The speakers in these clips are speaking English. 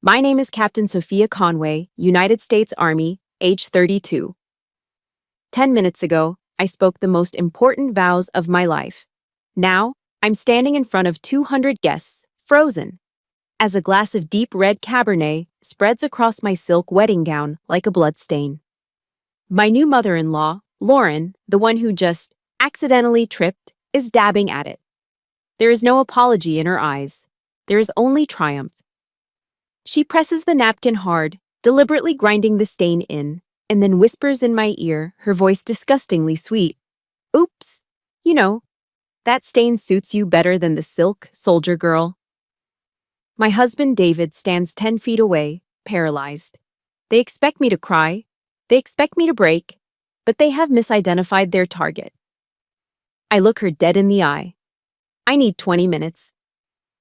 My name is Captain Sophia Conway, United States Army, age 32. 10 minutes ago, I spoke the most important vows of my life. Now, I'm standing in front of 200 guests, frozen, as a glass of deep red Cabernet spreads across my silk wedding gown like a bloodstain. My new mother-in-law, Lauren, the one who just accidentally tripped, is dabbing at it. There is no apology in her eyes. There is only triumph. She presses the napkin hard, deliberately grinding the stain in, and then whispers in my ear, her voice disgustingly sweet. Oops! You know, that stain suits you better than the silk, soldier girl. My husband David stands 10 feet away, paralyzed. They expect me to cry. They expect me to break, but they have misidentified their target. I look her dead in the eye. I need 20 minutes.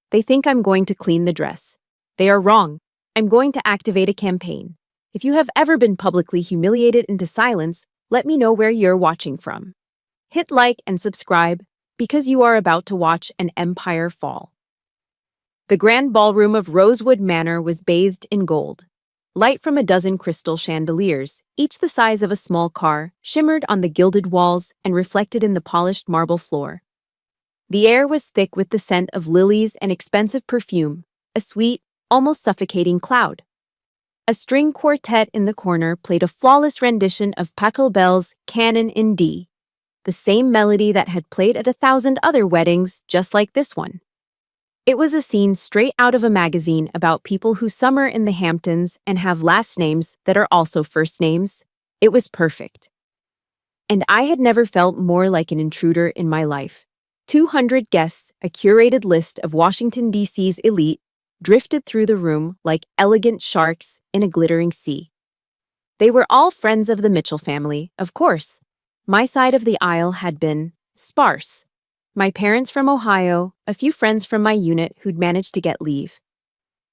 They think I'm going to clean the dress. They are wrong. I'm going to activate a campaign. If you have ever been publicly humiliated into silence, let me know where you're watching from. Hit like and subscribe, because you are about to watch an empire fall. The grand ballroom of Rosewood Manor was bathed in gold. Light from a dozen crystal chandeliers, each the size of a small car, shimmered on the gilded walls and reflected in the polished marble floor. The air was thick with the scent of lilies and expensive perfume, a sweet, almost suffocating cloud. A string quartet in the corner played a flawless rendition of Pachelbel's Canon in D, the same melody that had played at 1,000 other weddings just like this one. It was a scene straight out of a magazine about people who summer in the Hamptons and have last names that are also first names. It was perfect. And I had never felt more like an intruder in my life. 200 guests, a curated list of Washington, D.C.'s elite, drifted through the room like elegant sharks in a glittering sea. They were all friends of the Mitchell family, of course. My side of the aisle had been sparse. My parents from Ohio, a few friends from my unit who'd managed to get leave.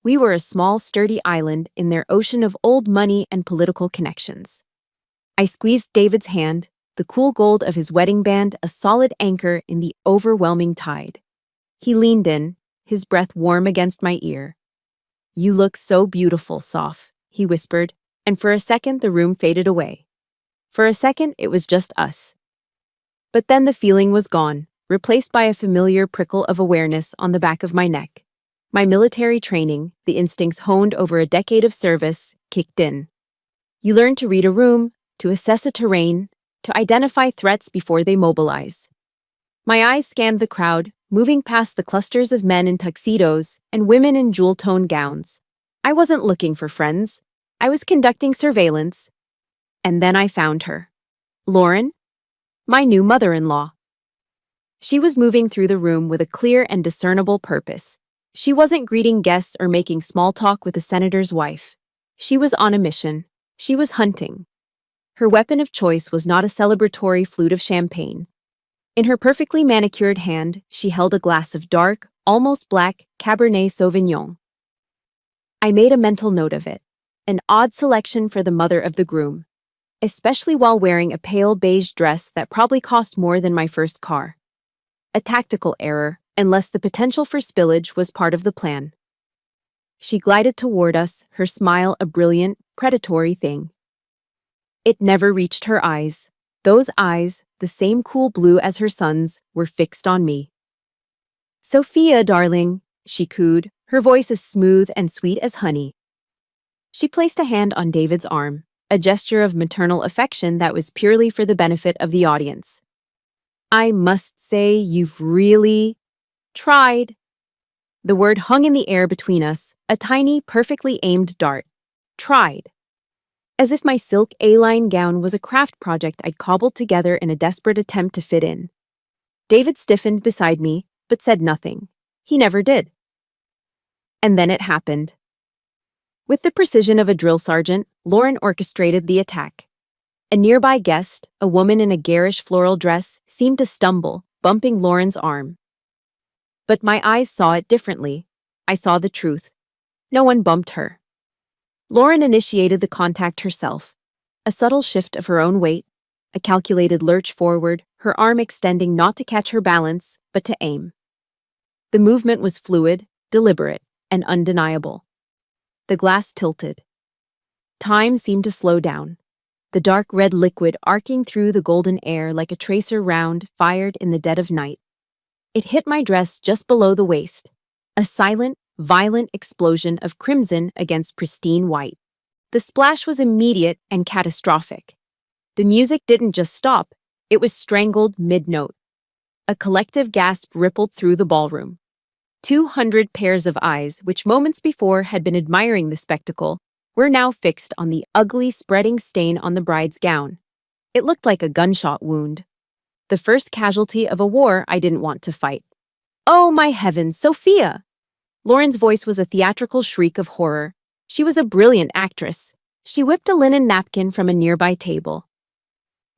We were a small, sturdy island in their ocean of old money and political connections. I squeezed David's hand, the cool gold of his wedding band a solid anchor in the overwhelming tide. He leaned in, his breath warm against my ear. "You look so beautiful, Soph," he whispered, and for a second the room faded away. For a second it was just us. But then the feeling was gone, replaced by a familiar prickle of awareness on the back of my neck. My military training, the instincts honed over a decade of service, kicked in. You learn to read a room, to assess a terrain, to identify threats before they mobilize. My eyes scanned the crowd, moving past the clusters of men in tuxedos and women in jewel-toned gowns. I wasn't looking for friends. I was conducting surveillance. And then I found her. Lauren, my new mother-in-law. She was moving through the room with a clear and discernible purpose. She wasn't greeting guests or making small talk with a senator's wife. She was on a mission. She was hunting. Her weapon of choice was not a celebratory flute of champagne. In her perfectly manicured hand, she held a glass of dark, almost black Cabernet Sauvignon. I made a mental note of it, an odd selection for the mother of the groom, especially while wearing a pale beige dress that probably cost more than my first car. A tactical error, unless the potential for spillage was part of the plan. She glided toward us, her smile a brilliant, predatory thing. It never reached her eyes. Those eyes, the same cool blue as her son's, were fixed on me. "Sophia, darling," she cooed, her voice as smooth and sweet as honey. She placed a hand on David's arm, a gesture of maternal affection that was purely for the benefit of the audience. "I must say you've really tried." The word hung in the air between us, a tiny, perfectly aimed dart. Tried. As if my silk A-line gown was a craft project I'd cobbled together in a desperate attempt to fit in. David stiffened beside me, but said nothing. He never did. And then it happened. With the precision of a drill sergeant, Lauren orchestrated the attack. A nearby guest, a woman in a garish floral dress, seemed to stumble, bumping Lauren's arm. But my eyes saw it differently. I saw the truth. No one bumped her. Lauren initiated the contact herself. A subtle shift of her own weight, a calculated lurch forward, her arm extending not to catch her balance, but to aim. The movement was fluid, deliberate, and undeniable. The glass tilted. Time seemed to slow down. The dark red liquid arcing through the golden air like a tracer round fired in the dead of night. It hit my dress just below the waist. A silent, violent explosion of crimson against pristine white. The splash was immediate and catastrophic. The music didn't just stop, it was strangled mid-note. A collective gasp rippled through the ballroom. 200 pairs of eyes, which moments before had been admiring the spectacle, were now fixed on the ugly spreading stain on the bride's gown. It looked like a gunshot wound. The first casualty of a war I didn't want to fight. "Oh, my heavens, Sophia!" Lauren's voice was a theatrical shriek of horror. She was a brilliant actress. She whipped a linen napkin from a nearby table.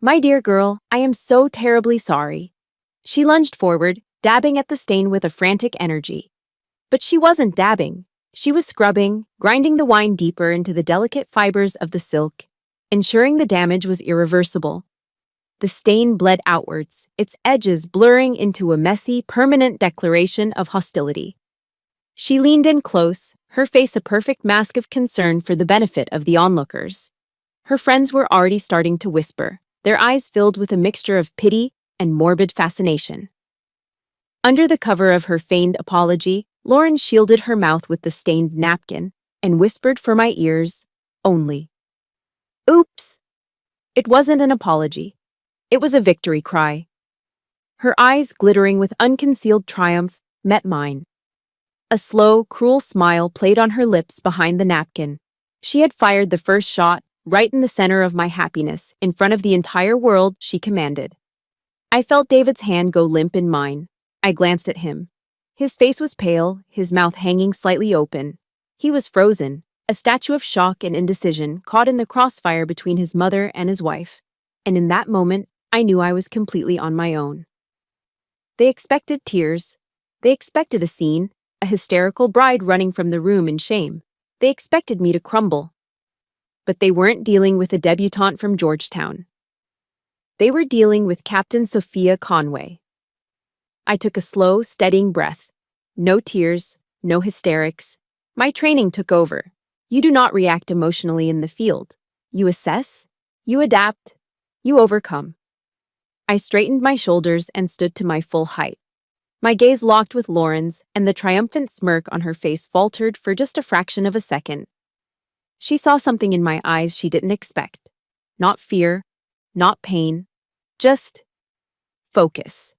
"My dear girl, I am so terribly sorry." She lunged forward, dabbing at the stain with a frantic energy. But she wasn't dabbing. She was scrubbing, grinding the wine deeper into the delicate fibers of the silk, ensuring the damage was irreversible. The stain bled outwards, its edges blurring into a messy, permanent declaration of hostility. She leaned in close, her face a perfect mask of concern for the benefit of the onlookers. Her friends were already starting to whisper, their eyes filled with a mixture of pity and morbid fascination. Under the cover of her feigned apology, Lauren shielded her mouth with the stained napkin and whispered for my ears, only. "Oops!" It wasn't an apology. It was a victory cry. Her eyes, glittering with unconcealed triumph, met mine. A slow, cruel smile played on her lips behind the napkin. She had fired the first shot, right in the center of my happiness, in front of the entire world she commanded. I felt David's hand go limp in mine. I glanced at him. His face was pale, his mouth hanging slightly open. He was frozen, a statue of shock and indecision caught in the crossfire between his mother and his wife. And in that moment, I knew I was completely on my own. They expected tears. They expected a scene, a hysterical bride running from the room in shame. They expected me to crumble. But they weren't dealing with a debutante from Georgetown. They were dealing with Captain Sophia Conway. I took a slow, steadying breath. No tears, no hysterics. My training took over. You do not react emotionally in the field. You assess, you adapt, you overcome. I straightened my shoulders and stood to my full height. My gaze locked with Lauren's, and the triumphant smirk on her face faltered for just a fraction of a second. She saw something in my eyes she didn't expect. Not fear, not pain, just focus.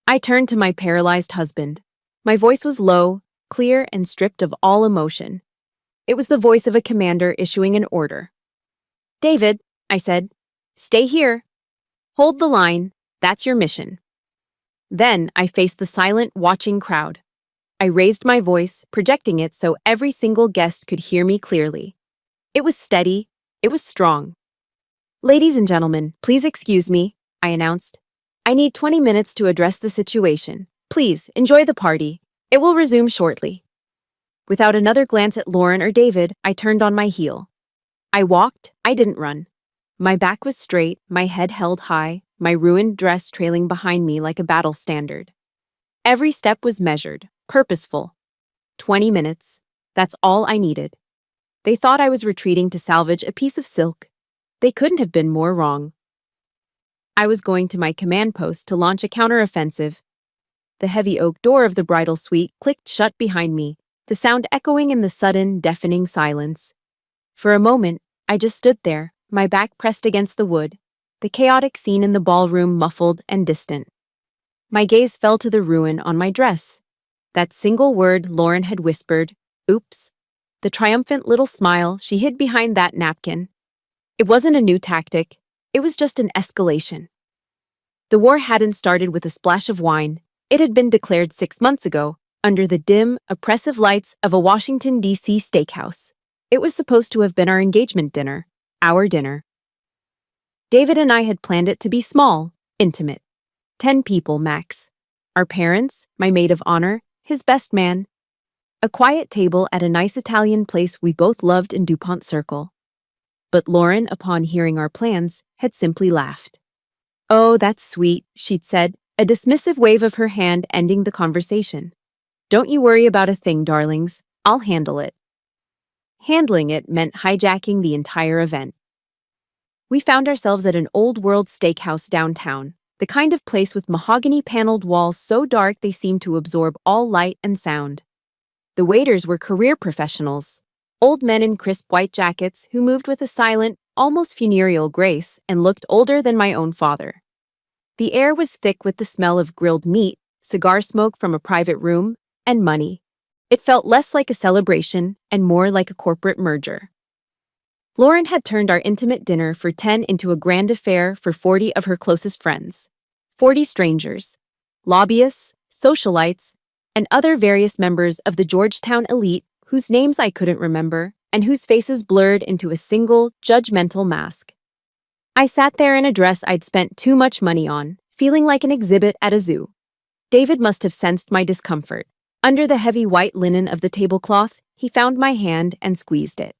I turned to my paralyzed husband. My voice was low, clear, and stripped of all emotion. It was the voice of a commander issuing an order. "David," I said, "stay here. Hold the line. That's your mission." Then I faced the silent, watching crowd. I raised my voice, projecting it so every single guest could hear me clearly. It was steady. It was strong. "Ladies and gentlemen, please excuse me," I announced. "I need 20 minutes to address the situation. Please, enjoy the party. It will resume shortly." Without another glance at Lauren or David, I turned on my heel. I walked, I didn't run. My back was straight, my head held high, my ruined dress trailing behind me like a battle standard. Every step was measured, purposeful. 20 minutes. That's all I needed. They thought I was retreating to salvage a piece of silk. They couldn't have been more wrong. I was going to my command post to launch a counteroffensive. The heavy oak door of the bridal suite clicked shut behind me, the sound echoing in the sudden, deafening silence. For a moment, I just stood there, my back pressed against the wood, the chaotic scene in the ballroom muffled and distant. My gaze fell to the ruin on my dress. That single word Lauren had whispered, "Oops." The triumphant little smile she hid behind that napkin. It wasn't a new tactic. It was just an escalation. The war hadn't started with a splash of wine. It had been declared 6 months ago, under the dim, oppressive lights of a Washington, D.C. steakhouse. It was supposed to have been our engagement dinner, our dinner. David and I had planned it to be small, intimate. 10 people max. Our parents, my maid of honor, his best man. A quiet table at a nice Italian place we both loved in DuPont Circle. But Lauren, upon hearing our plans, had simply laughed. "Oh, that's sweet," she'd said, a dismissive wave of her hand ending the conversation. "Don't you worry about a thing, darlings. I'll handle it." handling it meant hijacking the entire event. We found ourselves at an old-world steakhouse downtown, the kind of place with mahogany-paneled walls so dark they seemed to absorb all light and sound. The waiters were career professionals, old men in crisp white jackets who moved with a silent, almost funereal grace and looked older than my own father. The air was thick with the smell of grilled meat, cigar smoke from a private room, and money. It felt less like a celebration and more like a corporate merger. Lauren had turned our intimate dinner for 10 into a grand affair for 40 of her closest friends. 40 strangers, lobbyists, socialites, and other various members of the Georgetown elite whose names I couldn't remember and whose faces blurred into a single, judgmental mask. I sat there in a dress I'd spent too much money on, feeling like an exhibit at a zoo. David must have sensed my discomfort. Under the heavy white linen of the tablecloth, he found my hand and squeezed it.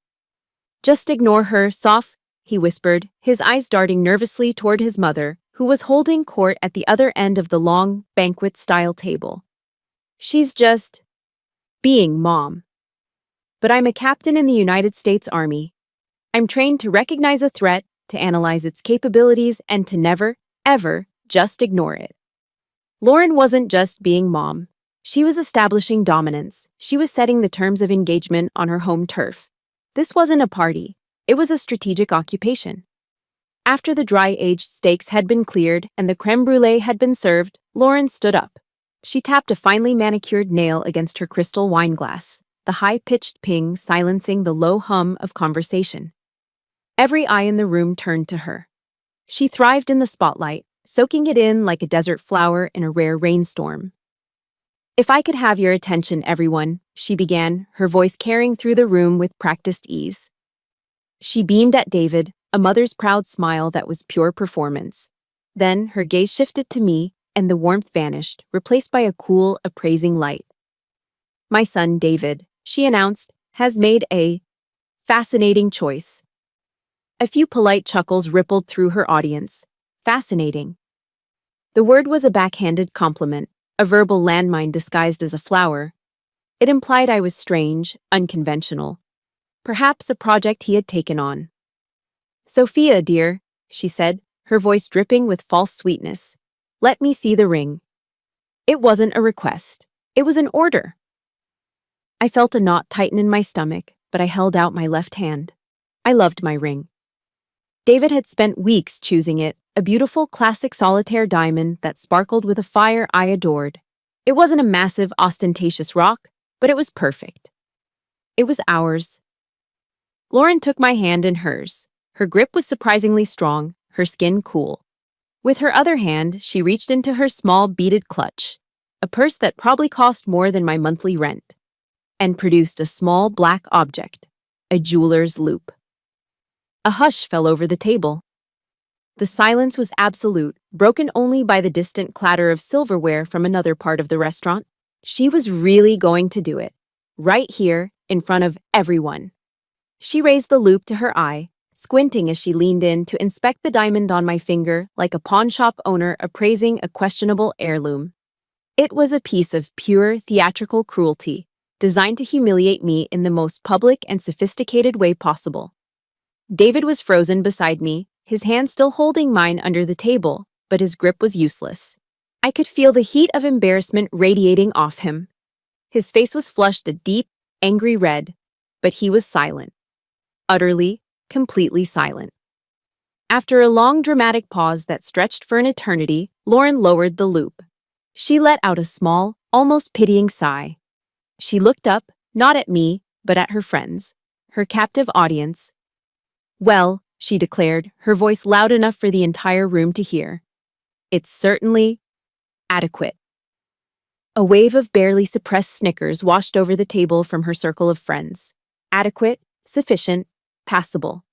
"Just ignore her, Soph," he whispered, his eyes darting nervously toward his mother, who was holding court at the other end of the long, banquet-style table. "She's just being Mom. But I'm a captain in the United States Army. I'm trained to recognize a threat, to analyze its capabilities, and to never, ever, just ignore it." Lauren wasn't just being Mom. She was establishing dominance. She was setting the terms of engagement on her home turf. This wasn't a party. It was a strategic occupation. After the dry-aged steaks had been cleared and the crème brûlée had been served, Lauren stood up. She tapped a finely manicured nail against her crystal wine glass, the high-pitched ping silencing the low hum of conversation. Every eye in the room turned to her. She thrived in the spotlight, soaking it in like a desert flower in a rare rainstorm. "If I could have your attention, everyone," she began, her voice carrying through the room with practiced ease. She beamed at David, a mother's proud smile that was pure performance. Then her gaze shifted to me, and the warmth vanished, replaced by a cool, appraising light. "My son, David," she announced, "has made a fascinating choice." A few polite chuckles rippled through her audience. Fascinating. The word was a backhanded compliment, a verbal landmine disguised as a flower. It implied I was strange, unconventional. Perhaps a project he had taken on. "Sophia, dear," she said, her voice dripping with false sweetness. "Let me see the ring." It wasn't a request. It was an order. I felt a knot tighten in my stomach, but I held out my left hand. I loved my ring. David had spent weeks choosing it, a beautiful classic solitaire diamond that sparkled with a fire I adored. It wasn't a massive, ostentatious rock, but it was perfect. It was ours. Lauren took my hand in hers. Her grip was surprisingly strong, her skin cool. With her other hand, she reached into her small beaded clutch, a purse that probably cost more than my monthly rent, and produced a small black object, a jeweler's loop. A hush fell over the table. The silence was absolute, broken only by the distant clatter of silverware from another part of the restaurant. She was really going to do it. Right here, in front of everyone. She raised the loop to her eye, squinting as she leaned in to inspect the diamond on my finger like a pawnshop owner appraising a questionable heirloom. It was a piece of pure theatrical cruelty, designed to humiliate me in the most public and sophisticated way possible. David was frozen beside me, his hand still holding mine under the table, but his grip was useless. I could feel the heat of embarrassment radiating off him. His face was flushed a deep, angry red, but he was silent. Utterly, completely silent. After a long dramatic pause that stretched for an eternity, Lauren lowered the loop. She let out a small, almost pitying sigh. She looked up, not at me, but at her friends, her captive audience. "Well," she declared, her voice loud enough for the entire room to hear, "it's certainly adequate." A wave of barely suppressed snickers washed over the table from her circle of friends. Adequate, sufficient, passable.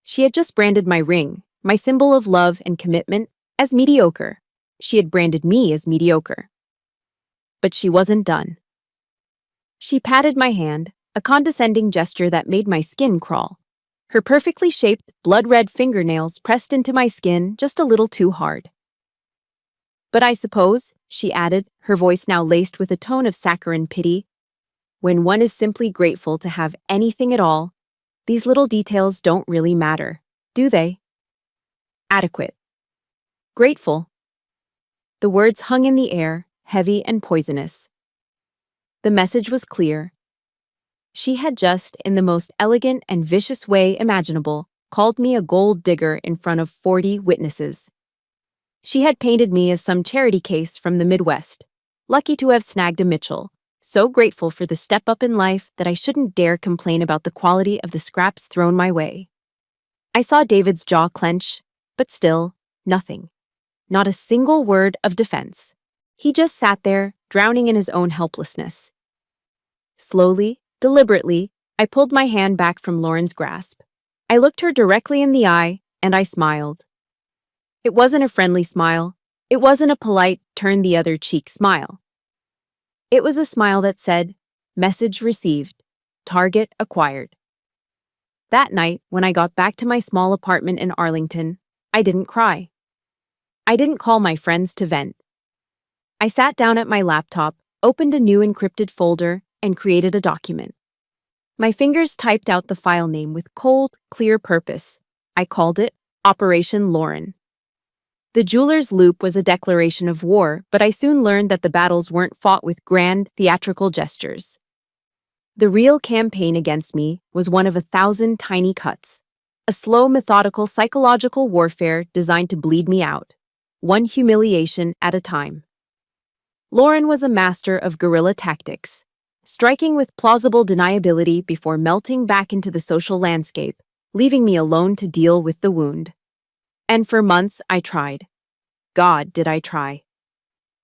She had just branded my ring, my symbol of love and commitment, as mediocre. She had branded me as mediocre. But she wasn't done. She patted my hand, a condescending gesture that made my skin crawl. Her perfectly shaped, blood-red fingernails pressed into my skin just a little too hard. "But I suppose," she added, her voice now laced with a tone of saccharine pity, When one is simply grateful to have anything at all, these little details don't really matter, do they? Adequate. Grateful. The words hung in the air, heavy and poisonous. The message was clear. She had just, in the most elegant and vicious way imaginable, called me a gold digger in front of 40 witnesses. She had painted me as some charity case from the Midwest, lucky to have snagged a Mitchell, so grateful for the step up in life that I shouldn't dare complain about the quality of the scraps thrown my way. I saw David's jaw clench, but still, nothing. Not a single word of defense. He just sat there, drowning in his own helplessness. Slowly, deliberately, I pulled my hand back from Lauren's grasp. I looked her directly in the eye, and I smiled. It wasn't a friendly smile. It wasn't a polite, turn-the-other-cheek smile. It was a smile that said, "Message received. Target acquired." That night, when I got back to my small apartment in Arlington, I didn't cry. I didn't call my friends to vent. I sat down at my laptop, opened a new encrypted folder, and created a document. My fingers typed out the file name with cold, clear purpose. I called it Operation Lauren. The jeweler's loop was a declaration of war, but I soon learned that the battles weren't fought with grand, theatrical gestures. The real campaign against me was one of 1,000 tiny cuts, a slow, methodical, psychological warfare designed to bleed me out, one humiliation at a time. Lauren was a master of guerrilla tactics, striking with plausible deniability before melting back into the social landscape, leaving me alone to deal with the wound. And for months, I tried. God, did I try.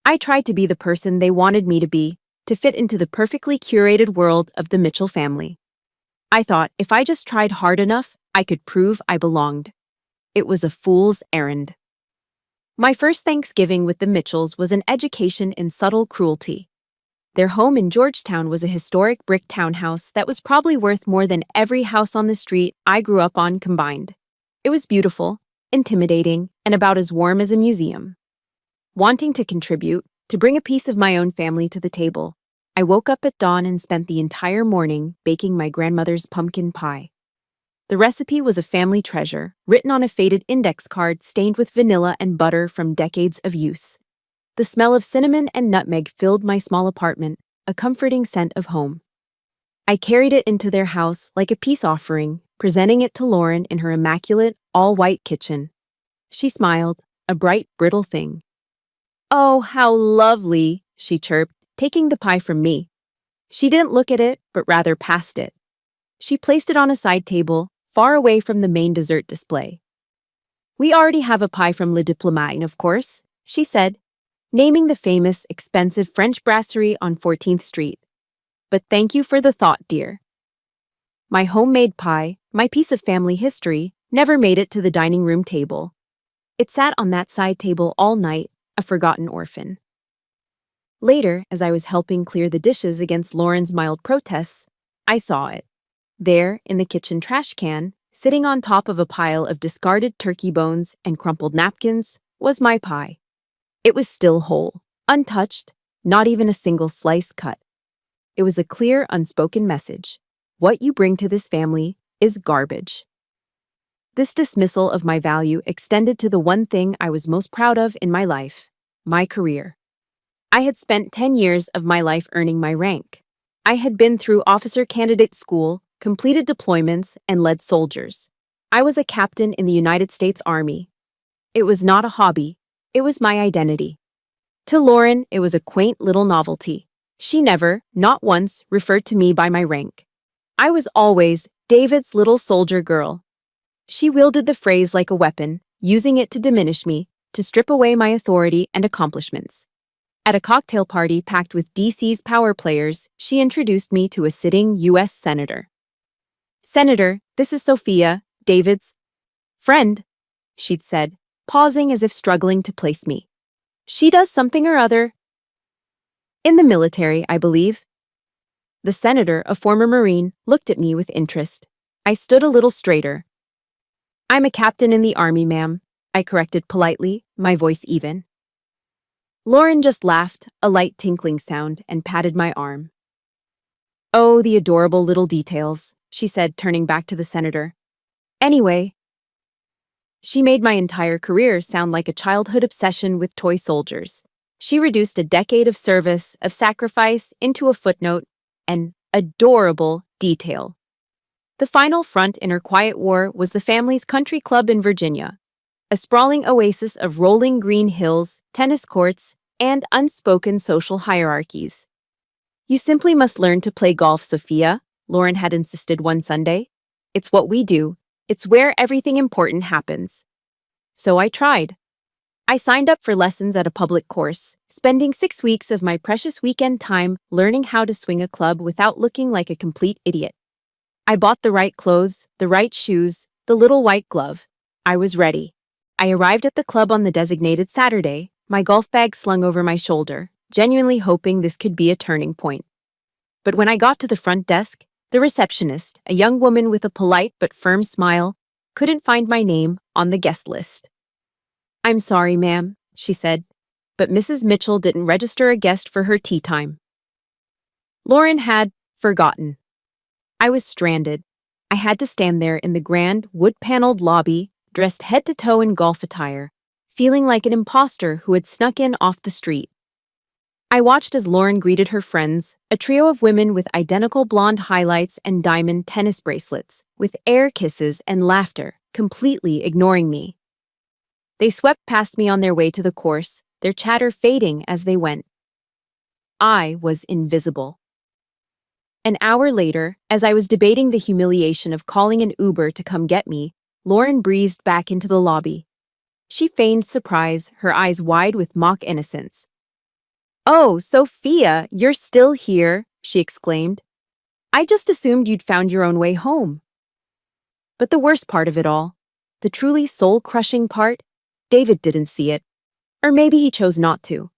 I tried to be the person they wanted me to be, to fit into the perfectly curated world of the Mitchell family. I thought if I just tried hard enough, I could prove I belonged. It was a fool's errand. My first Thanksgiving with the Mitchells was an education in subtle cruelty. Their home in Georgetown was a historic brick townhouse that was probably worth more than every house on the street I grew up on combined. It was beautiful, intimidating, and about as warm as a museum. Wanting to contribute, to bring a piece of my own family to the table, I woke up at dawn and spent the entire morning baking my grandmother's pumpkin pie. The recipe was a family treasure, written on a faded index card stained with vanilla and butter from decades of use. The smell of cinnamon and nutmeg filled my small apartment, a comforting scent of home. I carried it into their house like a peace offering, presenting it to Lauren in her immaculate, all-white kitchen. She smiled, a bright, brittle thing. "Oh, how lovely," she chirped, taking the pie from me. She didn't look at it, but rather past it. She placed it on a side table, far away from the main dessert display. "We already have a pie from Le Diplomate, of course," she said, naming the famous, expensive French brasserie on 14th Street. "But thank you for the thought, dear." My homemade pie, my piece of family history, never made it to the dining room table. It sat on that side table all night, a forgotten orphan. Later, as I was helping clear the dishes against Lauren's mild protests, I saw it. There, in the kitchen trash can, sitting on top of a pile of discarded turkey bones and crumpled napkins, was my pie. It was still whole, untouched, not even a single slice cut. It was a clear, unspoken message. What you bring to this family is garbage. This dismissal of my value extended to the one thing I was most proud of in my life, my career. I had spent 10 years of my life earning my rank. I had been through officer candidate school, completed deployments, and led soldiers. I was a captain in the United States Army. It was not a hobby. It was my identity. To Lauren, it was a quaint little novelty. She never, not once, referred to me by my rank. I was always David's little soldier girl. She wielded the phrase like a weapon, using it to diminish me, to strip away my authority and accomplishments. At a cocktail party packed with DC's power players, she introduced me to a sitting U.S. senator. "Senator, this is Sophia, David's friend," she'd said, pausing as if struggling to place me. "She does something or other. In the military, I believe." The senator, a former Marine, looked at me with interest. I stood a little straighter. "I'm a captain in the Army, ma'am," I corrected politely, my voice even. Lauren just laughed, a light tinkling sound, and patted my arm. Oh, the adorable little details, she said, turning back to the senator. Anyway, she made my entire career sound like a childhood obsession with toy soldiers. She reduced a decade of service, of sacrifice, into a footnote, an adorable detail. The final front in her quiet war was the family's country club in Virginia, a sprawling oasis of rolling green hills, tennis courts, and unspoken social hierarchies. You simply must learn to play golf, Sophia, Lauren had insisted one Sunday. It's what we do. It's where everything important happens. So I tried. I signed up for lessons at a public course, spending 6 weeks of my precious weekend time learning how to swing a club without looking like a complete idiot. I bought the right clothes, the right shoes, the little white glove. I was ready. I arrived at the club on the designated Saturday, my golf bag slung over my shoulder, genuinely hoping this could be a turning point. But when I got to the front desk, the receptionist, a young woman with a polite but firm smile, couldn't find my name on the guest list. "I'm sorry, ma'am," she said, but Mrs. Mitchell didn't register a guest for her tea time. Lauren had forgotten. I was stranded. I had to stand there in the grand, wood-paneled lobby, dressed head to toe in golf attire, feeling like an imposter who had snuck in off the street. I watched as Lauren greeted her friends, a trio of women with identical blonde highlights and diamond tennis bracelets, with air kisses and laughter, completely ignoring me. They swept past me on their way to the course, their chatter fading as they went. I was invisible. An hour later, as I was debating the humiliation of calling an Uber to come get me, Lauren breezed back into the lobby. She feigned surprise, her eyes wide with mock innocence. "Oh, Sophia, you're still here," she exclaimed. "I just assumed you'd found your own way home." But the worst part of it all, the truly soul-crushing part, David didn't see it. Or maybe he chose not to.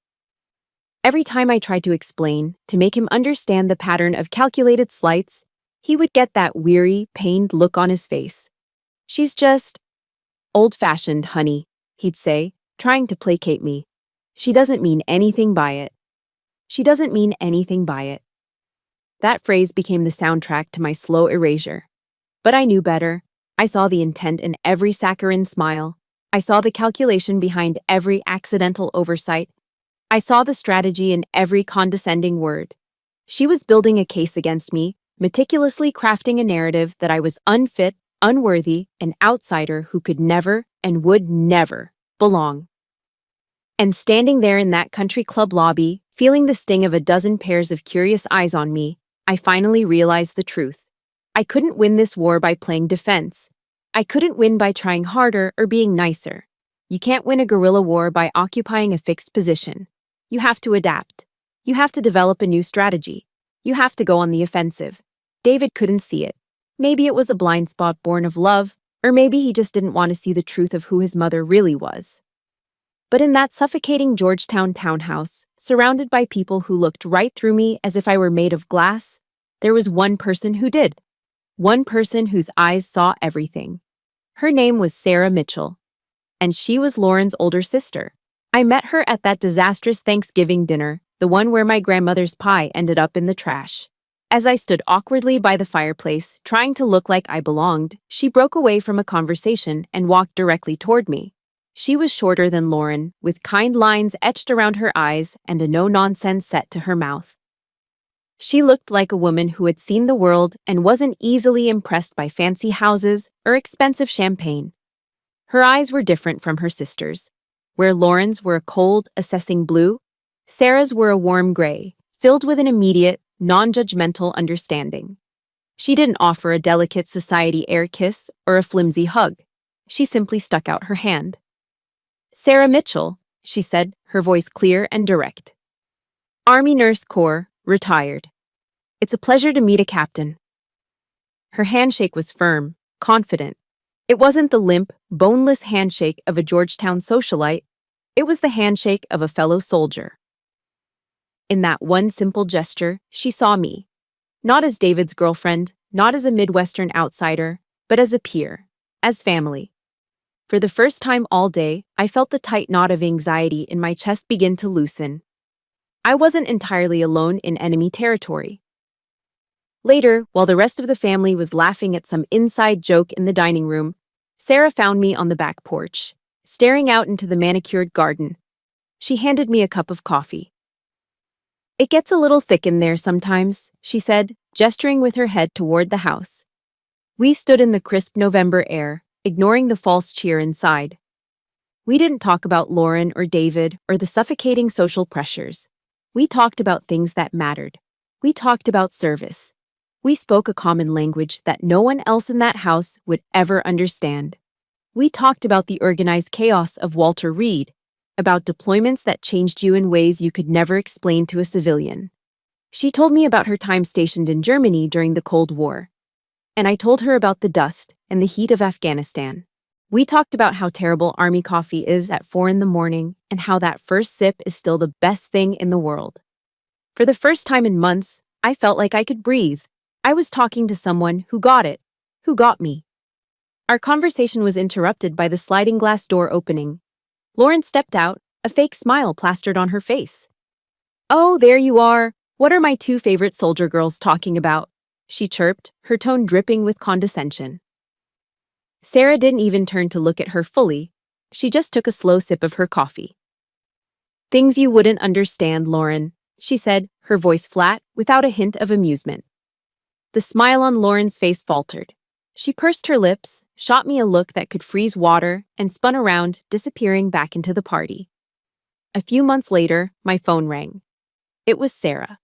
Every time I tried to explain, to make him understand the pattern of calculated slights, he would get that weary, pained look on his face. "She's just old-fashioned, honey," he'd say, trying to placate me. "She doesn't mean anything by it. She doesn't mean anything by it." That phrase became the soundtrack to my slow erasure. But I knew better. I saw the intent in every saccharine smile. I saw the calculation behind every accidental oversight. I saw the strategy in every condescending word. She was building a case against me, meticulously crafting a narrative that I was unfit, unworthy, an outsider who could never and would never belong. And standing there in that country club lobby, feeling the sting of a dozen pairs of curious eyes on me, I finally realized the truth. I couldn't win this war by playing defense. I couldn't win by trying harder or being nicer. You can't win a guerrilla war by occupying a fixed position. You have to adapt. You have to develop a new strategy. You have to go on the offensive. David couldn't see it. Maybe it was a blind spot born of love, or maybe he just didn't want to see the truth of who his mother really was. But in that suffocating Georgetown townhouse, surrounded by people who looked right through me as if I were made of glass, there was one person who did. One person whose eyes saw everything. Her name was Sarah Mitchell, and she was Lauren's older sister. I met her at that disastrous Thanksgiving dinner, the one where my grandmother's pie ended up in the trash. As I stood awkwardly by the fireplace, trying to look like I belonged, she broke away from a conversation and walked directly toward me. She was shorter than Lauren, with kind lines etched around her eyes and a no-nonsense set to her mouth. She looked like a woman who had seen the world and wasn't easily impressed by fancy houses or expensive champagne. Her eyes were different from her sister's. Where Lauren's were a cold, assessing blue, Sarah's were a warm gray, filled with an immediate, non-judgmental understanding. She didn't offer a delicate society air kiss or a flimsy hug. She simply stuck out her hand. "Sarah Mitchell," she said, her voice clear and direct. "Army Nurse Corps, retired. It's a pleasure to meet a captain." Her handshake was firm, confident. It wasn't the limp, boneless handshake of a Georgetown socialite. It was the handshake of a fellow soldier. In that one simple gesture, she saw me. Not as David's girlfriend, not as a Midwestern outsider, but as a peer, as family. For the first time all day, I felt the tight knot of anxiety in my chest begin to loosen. I wasn't entirely alone in enemy territory. Later, while the rest of the family was laughing at some inside joke in the dining room, Sarah found me on the back porch, staring out into the manicured garden. She handed me a cup of coffee. "It gets a little thick in there sometimes," she said, gesturing with her head toward the house. We stood in the crisp November air, ignoring the false cheer inside. We didn't talk about Lauren or David or the suffocating social pressures. We talked about things that mattered. We talked about service. We spoke a common language that no one else in that house would ever understand. We talked about the organized chaos of Walter Reed, about deployments that changed you in ways you could never explain to a civilian. She told me about her time stationed in Germany during the Cold War. And I told her about the dust and the heat of Afghanistan. We talked about how terrible Army coffee is at 4 in the morning and how that first sip is still the best thing in the world. For the first time in months, I felt like I could breathe. I was talking to someone who got it, who got me. Our conversation was interrupted by the sliding glass door opening. Lauren stepped out, a fake smile plastered on her face. "Oh, there you are. What are my two favorite soldier girls talking about?" she chirped, her tone dripping with condescension. Sarah didn't even turn to look at her fully. She just took a slow sip of her coffee. "Things you wouldn't understand, Lauren," she said, her voice flat, without a hint of amusement. The smile on Lauren's face faltered. She pursed her lips, shot me a look that could freeze water, and spun around, disappearing back into the party. A few months later, my phone rang. It was Sarah.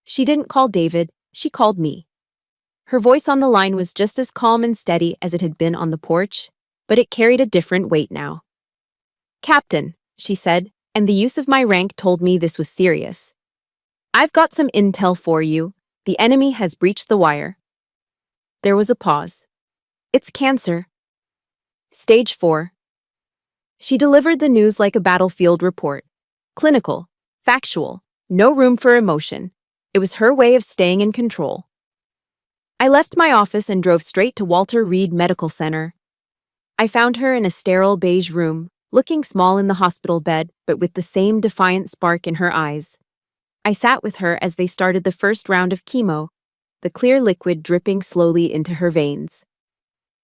She didn't call David, she called me. Her voice on the line was just as calm and steady as it had been on the porch, but it carried a different weight now. "Captain," she said, and the use of my rank told me this was serious. "I've got some intel for you. The enemy has breached the wire." There was a pause. "It's cancer. Stage 4. She delivered the news like a battlefield report. Clinical, factual, no room for emotion. It was her way of staying in control. I left my office and drove straight to Walter Reed Medical Center. I found her in a sterile beige room, looking small in the hospital bed, but with the same defiant spark in her eyes. I sat with her as they started the first round of chemo, the clear liquid dripping slowly into her veins.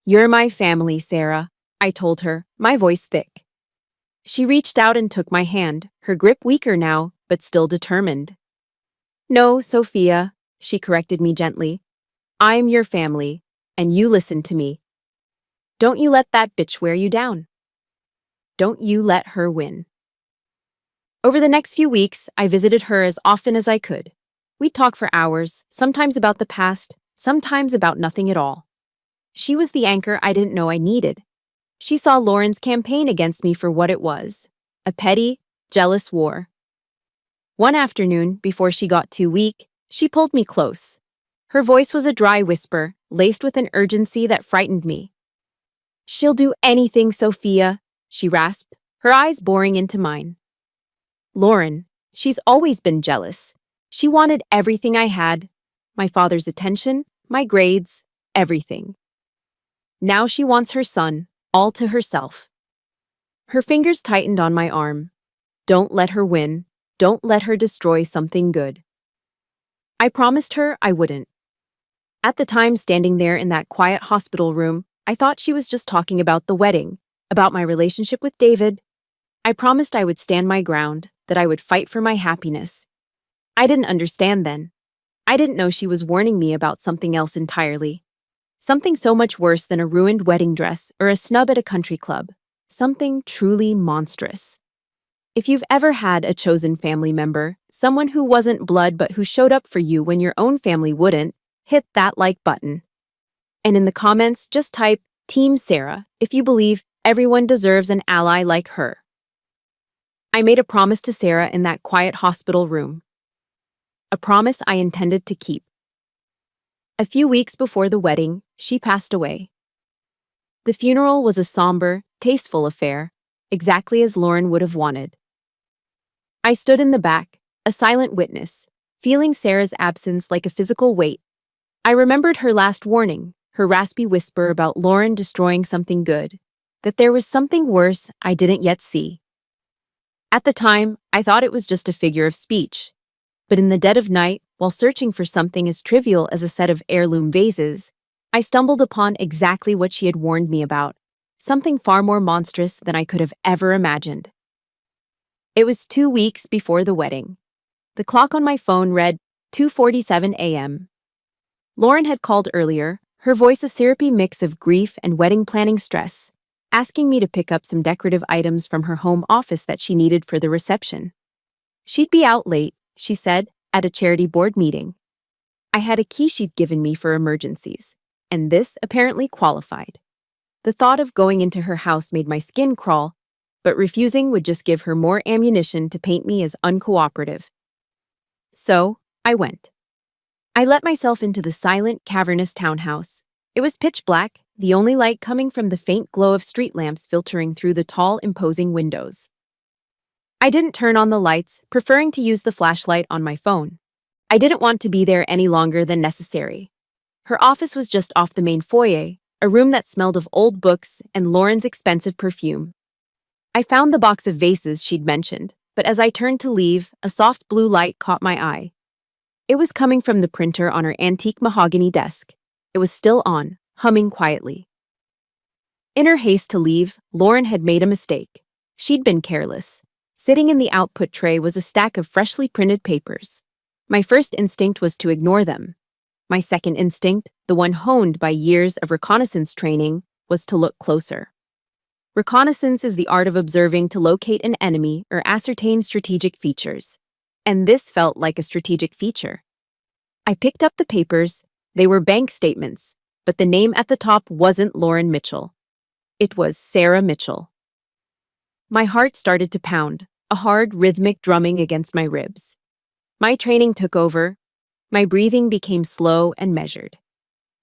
"You're my family, Sarah," I told her, my voice thick. She reached out and took my hand, her grip weaker now, but still determined. "No, Sophia," she corrected me gently. "I'm your family, and you listen to me. Don't you let that bitch wear you down. Don't you let her win." Over the next few weeks, I visited her as often as I could. We'd talk for hours, sometimes about the past, sometimes about nothing at all. She was the anchor I didn't know I needed. She saw Lauren's campaign against me for what it was, a petty, jealous war. One afternoon, before she got too weak, she pulled me close. Her voice was a dry whisper, laced with an urgency that frightened me. "She'll do anything, Sophia," she rasped, her eyes boring into mine. "Lauren, she's always been jealous. She wanted everything I had, my father's attention, my grades, everything. Now she wants her son, all to herself." Her fingers tightened on my arm. "Don't let her win. Don't let her destroy something good." I promised her I wouldn't. At the time, standing there in that quiet hospital room, I thought she was just talking about the wedding, about my relationship with David. I promised I would stand my ground, that I would fight for my happiness. I didn't understand then. I didn't know she was warning me about something else entirely. Something so much worse than a ruined wedding dress or a snub at a country club. Something truly monstrous. If you've ever had a chosen family member, someone who wasn't blood but who showed up for you when your own family wouldn't, hit that like button. And in the comments, just type Team Sarah if you believe everyone deserves an ally like her. I made a promise to Sarah in that quiet hospital room. A promise I intended to keep. A few weeks before the wedding, she passed away. The funeral was a somber, tasteful affair, exactly as Lauren would have wanted. I stood in the back, a silent witness, feeling Sarah's absence like a physical weight. I remembered her last warning, her raspy whisper about Lauren destroying something good, that there was something worse I didn't yet see. At the time, I thought it was just a figure of speech. But in the dead of night, while searching for something as trivial as a set of heirloom vases, I stumbled upon exactly what she had warned me about, something far more monstrous than I could have ever imagined. It was 2 weeks before the wedding. The clock on my phone read 2:47 a.m. Lauren had called earlier, her voice a syrupy mix of grief and wedding planning stress, asking me to pick up some decorative items from her home office that she needed for the reception. She'd be out late, she said, at a charity board meeting. I had a key she'd given me for emergencies, and this apparently qualified. The thought of going into her house made my skin crawl, but refusing would just give her more ammunition to paint me as uncooperative. So, I went. I let myself into the silent, cavernous townhouse. It was pitch black, the only light coming from the faint glow of street lamps filtering through the tall, imposing windows. I didn't turn on the lights, preferring to use the flashlight on my phone. I didn't want to be there any longer than necessary. Her office was just off the main foyer, a room that smelled of old books and Lauren's expensive perfume. I found the box of vases she'd mentioned, but as I turned to leave, a soft blue light caught my eye. It was coming from the printer on her antique mahogany desk. It was still on, humming quietly. In her haste to leave, Lauren had made a mistake. She'd been careless. Sitting in the output tray was a stack of freshly printed papers. My first instinct was to ignore them. My second instinct, the one honed by years of reconnaissance training, was to look closer. Reconnaissance is the art of observing to locate an enemy or ascertain strategic features. And this felt like a strategic feature. I picked up the papers. They were bank statements, but the name at the top wasn't Lauren Mitchell. It was Sarah Mitchell. My heart started to pound, a hard, rhythmic drumming against my ribs. My training took over. My breathing became slow and measured.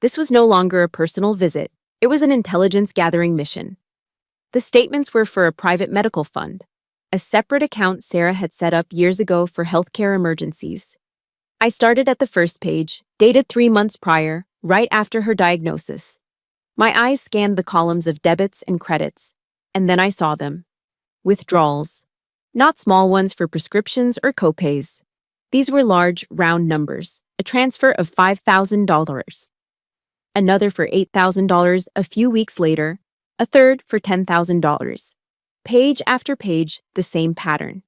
This was no longer a personal visit. It was an intelligence-gathering mission. The statements were for a private medical fund, a separate account Sarah had set up years ago for healthcare emergencies. I started at the first page, dated 3 months prior, right after her diagnosis. My eyes scanned the columns of debits and credits, and then I saw them. Withdrawals. Not small ones for prescriptions or copays. These were large, round numbers, a transfer of $5,000. Another for $8,000 a few weeks later, a third for $10,000. Page after page, the same pattern.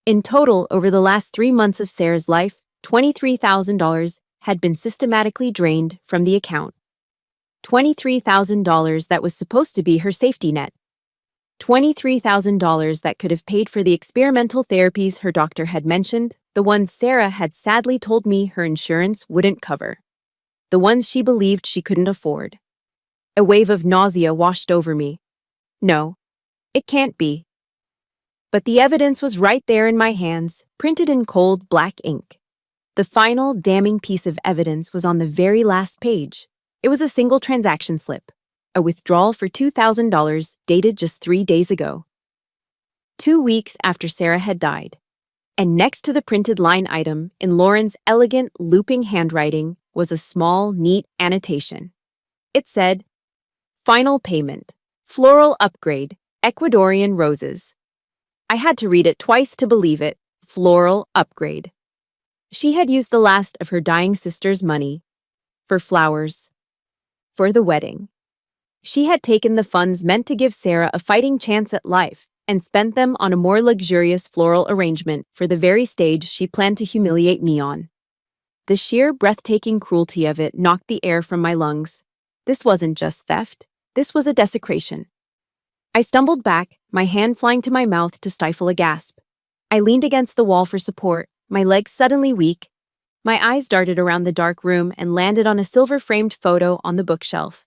In total, over the last 3 months of Sarah's life, $23,000 had been systematically drained from the account. $23,000 that was supposed to be her safety net. $23,000 that could have paid for the experimental therapies her doctor had mentioned, the ones Sarah had sadly told me her insurance wouldn't cover. The ones she believed she couldn't afford. A wave of nausea washed over me. No, it can't be. But the evidence was right there in my hands, printed in cold black ink. The final damning piece of evidence was on the very last page. It was a single transaction slip, a withdrawal for $2,000 dated just 3 days ago. 2 weeks after Sarah had died. And next to the printed line item, in Lauren's elegant, looping handwriting, was a small, neat annotation. It said, "Final payment. Floral upgrade. Ecuadorian roses." I had to read it twice to believe it. Floral upgrade. She had used the last of her dying sister's money for flowers, for the wedding. She had taken the funds meant to give Sarah a fighting chance at life and spent them on a more luxurious floral arrangement for the very stage she planned to humiliate me on. The sheer, breathtaking cruelty of it knocked the air from my lungs. This wasn't just theft. This was a desecration. I stumbled back, my hand flying to my mouth to stifle a gasp. I leaned against the wall for support, my legs suddenly weak. My eyes darted around the dark room and landed on a silver-framed photo on the bookshelf.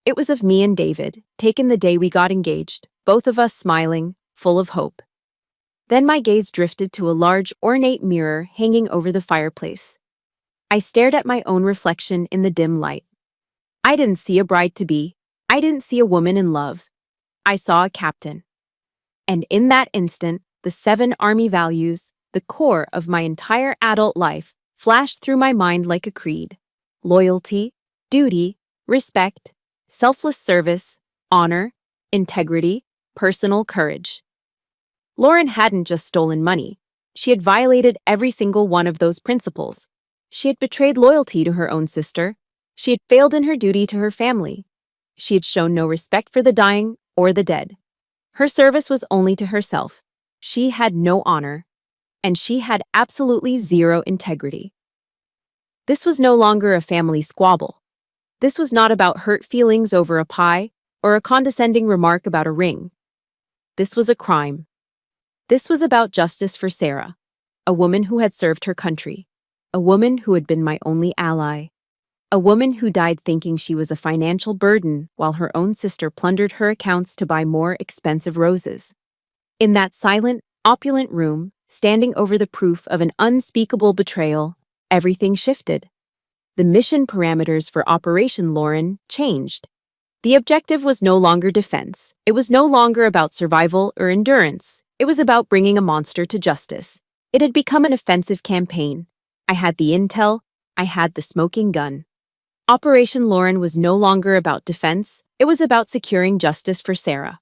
It was of me and David, taken the day we got engaged, both of us smiling, full of hope. Then my gaze drifted to a large, ornate mirror hanging over the fireplace. I stared at my own reflection in the dim light. I didn't see a bride-to-be. I didn't see a woman in love. I saw a captain. And in that instant, the 7 Army values, the core of my entire adult life, flashed through my mind like a creed. Loyalty, duty, respect, selfless service, honor, integrity, personal courage. Lauren hadn't just stolen money. She had violated every single one of those principles. She had betrayed loyalty to her own sister. She had failed in her duty to her family. She had shown no respect for the dying or the dead. Her service was only to herself. She had no honor, and she had absolutely zero integrity. This was no longer a family squabble. This was not about hurt feelings over a pie or a condescending remark about a ring. This was a crime. This was about justice for Sarah, a woman who had served her country, a woman who had been my only ally, a woman who died thinking she was a financial burden while her own sister plundered her accounts to buy more expensive roses. In that silent, opulent room, standing over the proof of an unspeakable betrayal, everything shifted. The mission parameters for Operation Lauren changed. The objective was no longer defense. It was no longer about survival or endurance. It was about bringing a monster to justice. It had become an offensive campaign. I had the intel. I had the smoking gun. Operation Lauren was no longer about defense. It was about securing justice for Sarah.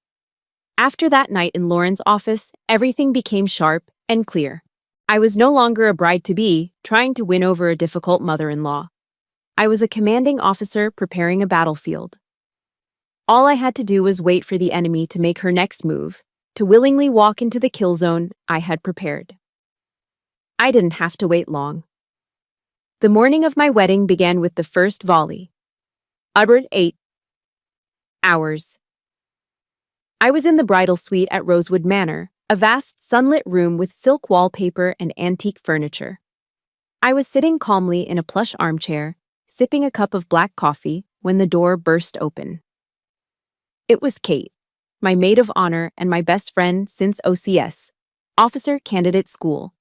After that night in Lauren's office, everything became sharp and clear. I was no longer a bride-to-be trying to win over a difficult mother-in-law. I was a commanding officer preparing a battlefield. All I had to do was wait for the enemy to make her next move, to willingly walk into the kill zone I had prepared. I didn't have to wait long. The morning of my wedding began with the first volley. Uttered 8 hours. I was in the bridal suite at Rosewood Manor, a vast sunlit room with silk wallpaper and antique furniture. I was sitting calmly in a plush armchair, sipping a cup of black coffee, when the door burst open. It was Kate, my maid of honor and my best friend since OCS, Officer Candidate School.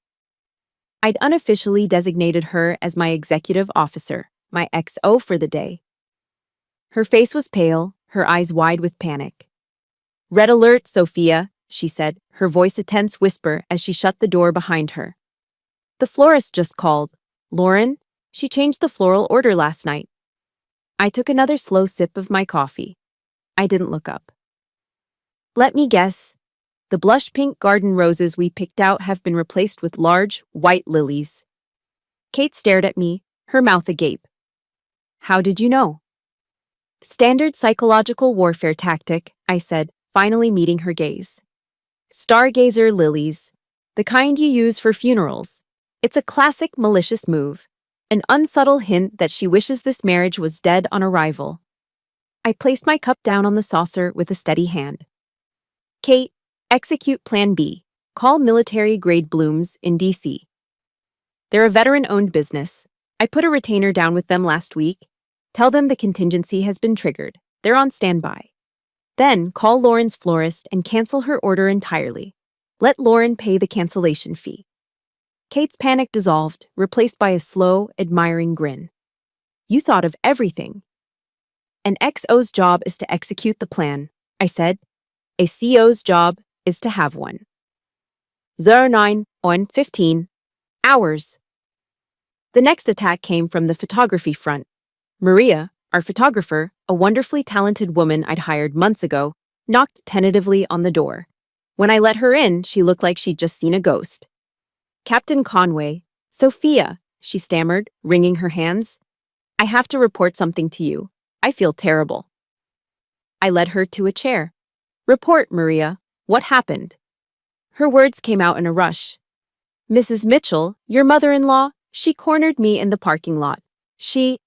I'd unofficially designated her as my executive officer, my XO for the day. Her face was pale, her eyes wide with panic. "Red alert, Sophia," she said, her voice a tense whisper as she shut the door behind her. "The florist just called. Lauren, she changed the floral order last night." I took another slow sip of my coffee. I didn't look up. "Let me guess. The blush pink garden roses we picked out have been replaced with large, white lilies." Kate stared at me, her mouth agape. "How did you know?" "Standard psychological warfare tactic," I said, finally meeting her gaze. "Stargazer lilies. The kind you use for funerals. It's a classic malicious move. An unsubtle hint that she wishes this marriage was dead on arrival." I placed my cup down on the saucer with a steady hand. "Kate, execute Plan B. Call military-grade blooms in D.C. They're a veteran-owned business. I put a retainer down with them last week. Tell them the contingency has been triggered. They're on standby. Then call Lauren's florist and cancel her order entirely. Let Lauren pay the cancellation fee." Kate's panic dissolved, replaced by a slow, admiring grin. "You thought of everything." "An XO's job is to execute the plan," I said. "A CO's job is to have one." 09 on 15 hours. The next attack came from the photography front. Maria, our photographer, a wonderfully talented woman I'd hired months ago, knocked tentatively on the door. When I let her in, she looked like she'd just seen a ghost. "Captain Conway, Sophia," she stammered, wringing her hands. "I have to report something to you. I feel terrible." I led her to a chair. "Report, Maria. What happened?" Her words came out in a rush. "Mrs. Mitchell, your mother-in-law, she cornered me in the parking lot. She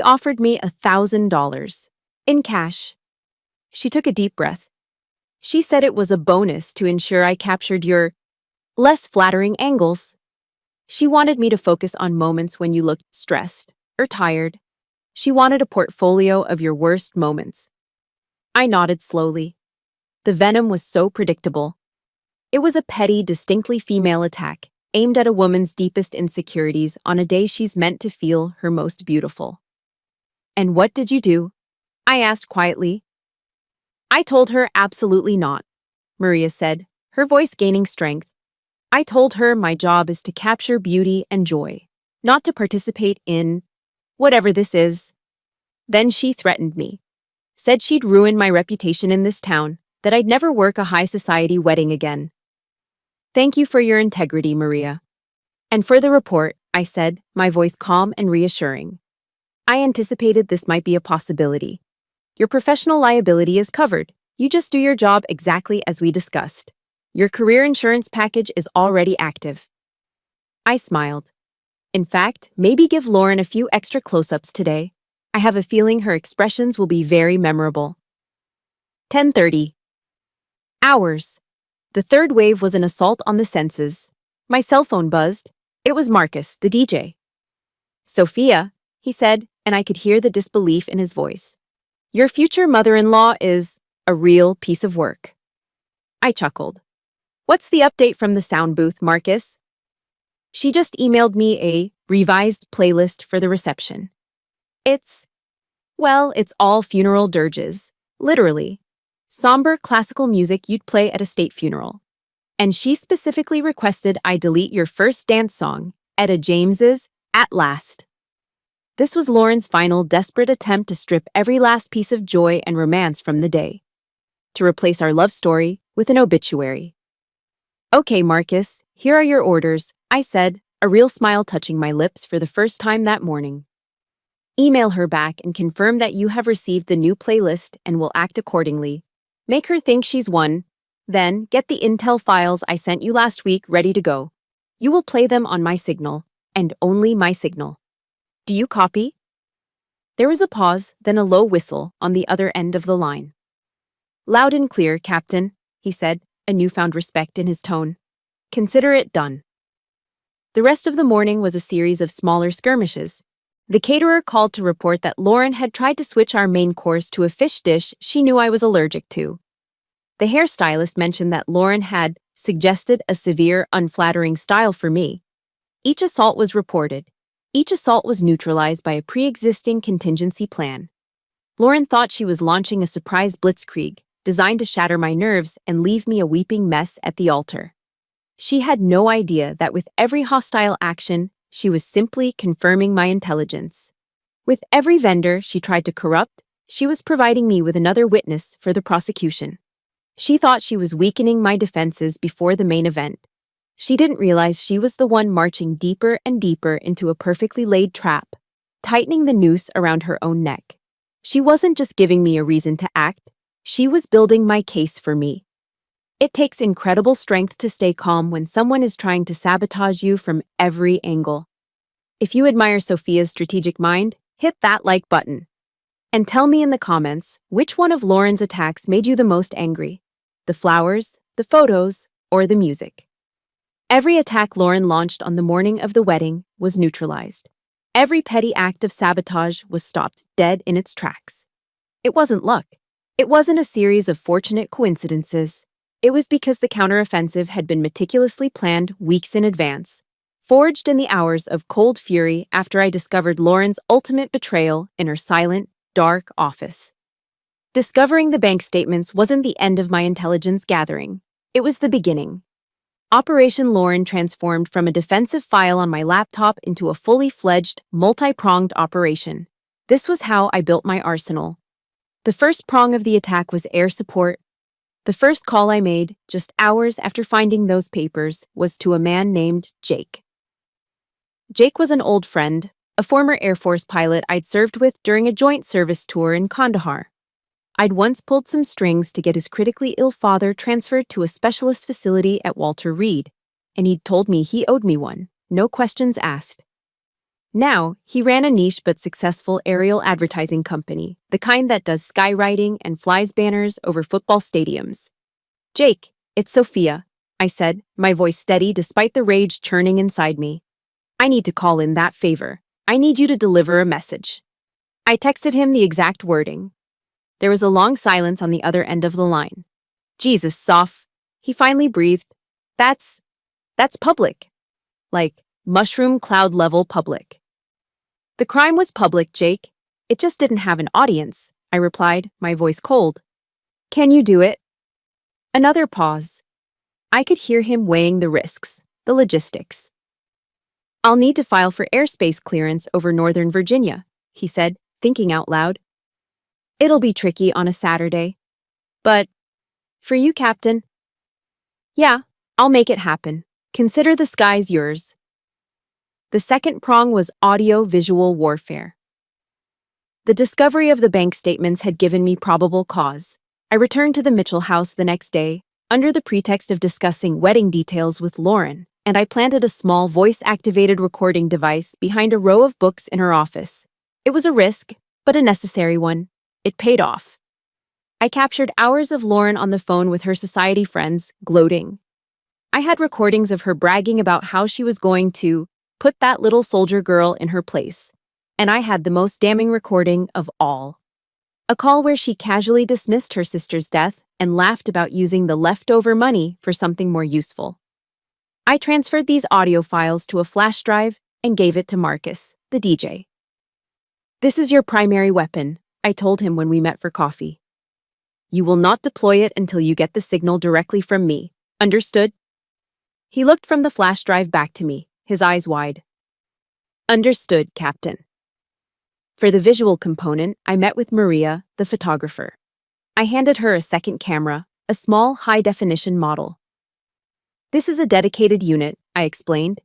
offered me $1,000. In cash." She took a deep breath. "She said it was a bonus to ensure I captured your less flattering angles. She wanted me to focus on moments when you looked stressed or tired. She wanted a portfolio of your worst moments." I nodded slowly. The venom was so predictable. It was a petty, distinctly female attack, aimed at a woman's deepest insecurities on a day she's meant to feel her most beautiful. "And what did you do?" I asked quietly. "I told her absolutely not," Maria said, her voice gaining strength. "I told her my job is to capture beauty and joy, not to participate in whatever this is." Then she threatened me. Said she'd ruin my reputation in this town, that I'd never work a high society wedding again. "Thank you for your integrity, Maria. And for the report, I said, my voice calm and reassuring. I anticipated this might be a possibility. Your professional liability is covered. You just do your job exactly as we discussed. Your career insurance package is already active. I smiled. In fact, maybe give Lauren a few extra close-ups today. I have a feeling her expressions will be very memorable. 10:30. Hours. The third wave was an assault on the senses. My cell phone buzzed. It was Marcus, the DJ. Sophia, he said, and I could hear the disbelief in his voice. Your future mother-in-law is a real piece of work. I chuckled. What's the update from the sound booth, Marcus? She just emailed me a revised playlist for the reception. It's all funeral dirges. Literally. Somber classical music you'd play at a state funeral. And she specifically requested I delete your first dance song, Etta James's At Last. This was Lauren's final desperate attempt to strip every last piece of joy and romance from the day. To replace our love story with an obituary. Okay, Marcus, here are your orders, I said, a real smile touching my lips for the first time that morning. Email her back and confirm that you have received the new playlist and will act accordingly. Make her think she's won. Then, get the Intel files I sent you last week ready to go. You will play them on my signal, and only my signal. Do you copy? There was a pause, then a low whistle on the other end of the line. Loud and clear, Captain, he said, a newfound respect in his tone. Consider it done. The rest of the morning was a series of smaller skirmishes. The caterer called to report that Lauren had tried to switch our main course to a fish dish she knew I was allergic to. The hairstylist mentioned that Lauren had suggested a severe, unflattering style for me. Each assault was reported. Each assault was neutralized by a pre-existing contingency plan. Lauren thought she was launching a surprise blitzkrieg, designed to shatter my nerves and leave me a weeping mess at the altar. She had no idea that with every hostile action, she was simply confirming my intelligence. With every vendor she tried to corrupt, she was providing me with another witness for the prosecution. She thought she was weakening my defenses before the main event. She didn't realize she was the one marching deeper and deeper into a perfectly laid trap, tightening the noose around her own neck. She wasn't just giving me a reason to act, she was building my case for me. It takes incredible strength to stay calm when someone is trying to sabotage you from every angle. If you admire Sophia's strategic mind, hit that like button. And tell me in the comments, which one of Lauren's attacks made you the most angry? The flowers, the photos, or the music? Every attack Lauren launched on the morning of the wedding was neutralized. Every petty act of sabotage was stopped dead in its tracks. It wasn't luck. It wasn't a series of fortunate coincidences. It was because the counteroffensive had been meticulously planned weeks in advance, forged in the hours of cold fury after I discovered Lauren's ultimate betrayal in her silent, dark office. Discovering the bank statements wasn't the end of my intelligence gathering. It was the beginning. Operation Lauren transformed from a defensive file on my laptop into a fully fledged, multi-pronged operation. This was how I built my arsenal. The first prong of the attack was air support. The first call I made, just hours after finding those papers, was to a man named Jake. Jake was an old friend, a former Air Force pilot I'd served with during a joint service tour in Kandahar. I'd once pulled some strings to get his critically ill father transferred to a specialist facility at Walter Reed, and he'd told me he owed me one, no questions asked. Now, he ran a niche but successful aerial advertising company, the kind that does skywriting and flies banners over football stadiums. Jake, it's Sophia, I said, my voice steady despite the rage churning inside me. I need to call in that favor. I need you to deliver a message. I texted him the exact wording. There was a long silence on the other end of the line. Jesus, Soph, he finally breathed. That's public. Like, mushroom cloud level public. The crime was public, Jake. It just didn't have an audience, I replied, my voice cold. Can you do it? Another pause. I could hear him weighing the risks, the logistics. I'll need to file for airspace clearance over Northern Virginia, he said, thinking out loud. It'll be tricky on a Saturday. But, for you, Captain. Yeah, I'll make it happen. Consider the skies yours. The second prong was audio-visual warfare. The discovery of the bank statements had given me probable cause. I returned to the Mitchell house the next day, under the pretext of discussing wedding details with Lauren, and I planted a small voice-activated recording device behind a row of books in her office. It was a risk, but a necessary one. It paid off. I captured hours of Lauren on the phone with her society friends, gloating. I had recordings of her bragging about how she was going to put that little soldier girl in her place. And I had the most damning recording of all. A call where she casually dismissed her sister's death and laughed about using the leftover money for something more useful. I transferred these audio files to a flash drive and gave it to Marcus, the DJ. "This is your primary weapon," I told him when we met for coffee. "You will not deploy it until you get the signal directly from me. Understood?" He looked from the flash drive back to me, his eyes wide. "Understood, Captain." For the visual component, I met with Maria, the photographer. I handed her a second camera, a small high-definition model. "This is a dedicated unit," I explained.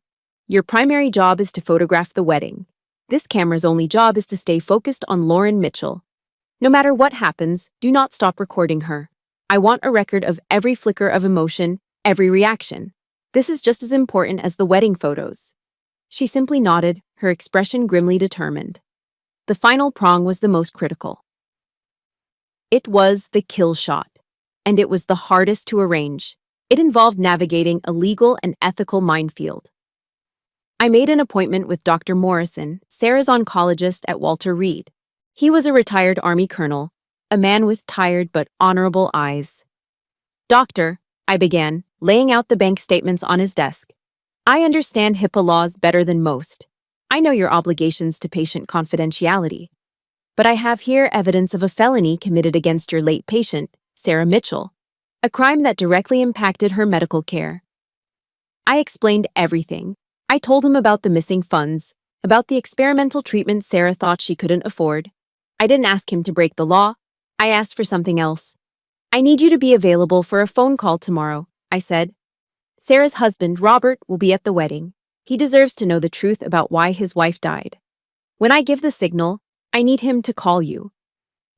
"Your primary job is to photograph the wedding. This camera's only job is to stay focused on Lauren Mitchell. No matter what happens, do not stop recording her. I want a record of every flicker of emotion, every reaction. This is just as important as the wedding photos." She simply nodded, her expression grimly determined. The final prong was the most critical. It was the kill shot, and it was the hardest to arrange. It involved navigating a legal and ethical minefield. I made an appointment with Dr. Morrison, Sarah's oncologist at Walter Reed. He was a retired Army colonel, a man with tired but honorable eyes. "Doctor," I began, laying out the bank statements on his desk. "I understand HIPAA laws better than most. I know your obligations to patient confidentiality. But I have here evidence of a felony committed against your late patient, Sarah Mitchell, a crime that directly impacted her medical care." I explained everything. I told him about the missing funds, about the experimental treatment Sarah thought she couldn't afford. I didn't ask him to break the law. I asked for something else. "I need you to be available for a phone call tomorrow," I said. "Sarah's husband, Robert, will be at the wedding. He deserves to know the truth about why his wife died. When I give the signal, I need him to call you.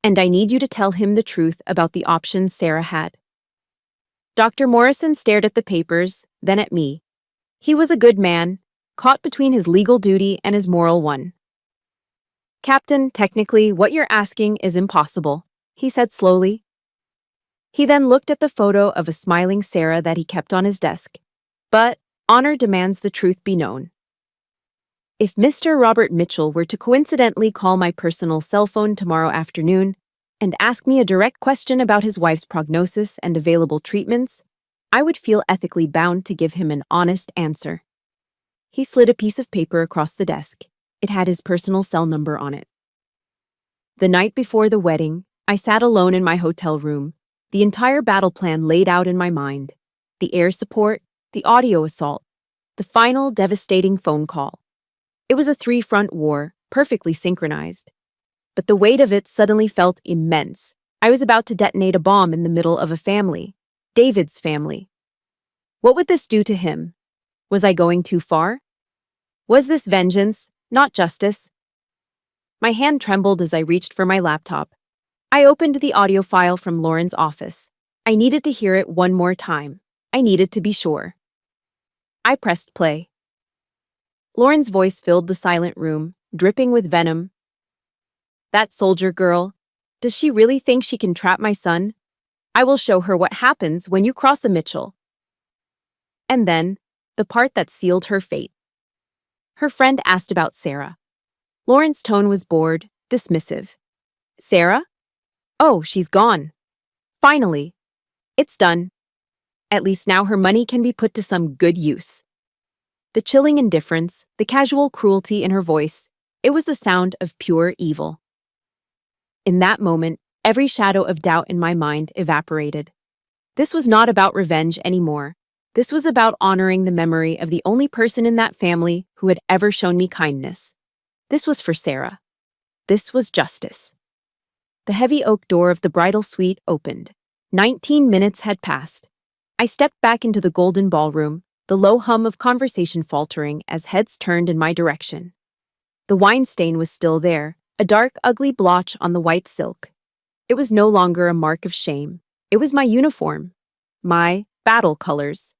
And I need you to tell him the truth about the options Sarah had." Dr. Morrison stared at the papers, then at me. He was a good man, caught between his legal duty and his moral one. "Captain, technically, what you're asking is impossible," he said slowly. He then looked at the photo of a smiling Sarah that he kept on his desk. "But honor demands the truth be known. If Mr. Robert Mitchell were to coincidentally call my personal cell phone tomorrow afternoon and ask me a direct question about his wife's prognosis and available treatments, I would feel ethically bound to give him an honest answer." He slid a piece of paper across the desk. It had his personal cell number on it. The night before the wedding, I sat alone in my hotel room, the entire battle plan laid out in my mind. The air support, the audio assault, the final devastating phone call. It was a three-front war, perfectly synchronized. But the weight of it suddenly felt immense. I was about to detonate a bomb in the middle of a family, David's family. What would this do to him? Was I going too far? Was this vengeance, not justice? My hand trembled as I reached for my laptop. I opened the audio file from Lauren's office. I needed to hear it one more time. I needed to be sure. I pressed play. Lauren's voice filled the silent room, dripping with venom. "That soldier girl. Does she really think she can trap my son? I will show her what happens when you cross a Mitchell." And then, the part that sealed her fate. Her friend asked about Sarah. Lauren's tone was bored, dismissive. "Sarah? Oh, she's gone. Finally. It's done. At least now her money can be put to some good use." The chilling indifference, the casual cruelty in her voice, it was the sound of pure evil. In that moment, every shadow of doubt in my mind evaporated. This was not about revenge anymore. This was about honoring the memory of the only person in that family who had ever shown me kindness. This was for Sarah. This was justice. The heavy oak door of the bridal suite opened. 19 minutes had passed. I stepped back into the golden ballroom, the low hum of conversation faltering as heads turned in my direction. The wine stain was still there, a dark, ugly blotch on the white silk. It was no longer a mark of shame. It was my uniform. My battle colors.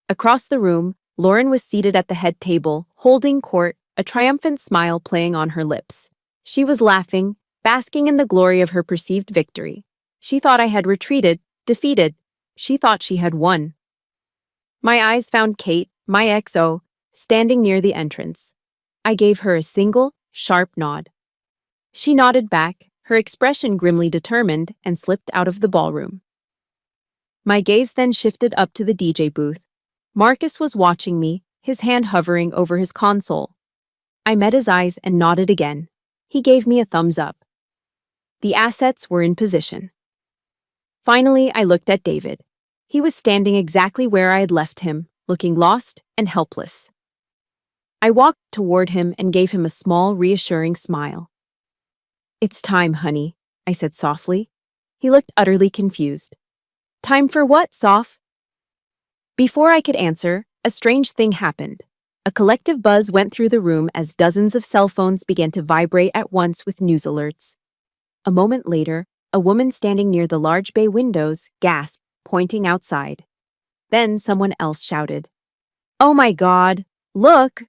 Across the room, Lauren was seated at the head table, holding court, a triumphant smile playing on her lips. She was laughing, basking in the glory of her perceived victory. She thought I had retreated, defeated. She thought she had won. My eyes found Kate, my XO, standing near the entrance. I gave her a single, sharp nod. She nodded back, her expression grimly determined, and slipped out of the ballroom. My gaze then shifted up to the DJ booth. Marcus was watching me, his hand hovering over his console. I met his eyes and nodded again. He gave me a thumbs up. The assets were in position. Finally, I looked at David. He was standing exactly where I had left him, looking lost and helpless. I walked toward him and gave him a small, reassuring smile. "It's time, honey," I said softly. He looked utterly confused. "Time for what, Soph?" Before I could answer, a strange thing happened. A collective buzz went through the room as dozens of cell phones began to vibrate at once with news alerts. A moment later, a woman standing near the large bay windows gasped, pointing outside. Then someone else shouted, "Oh my God, look!"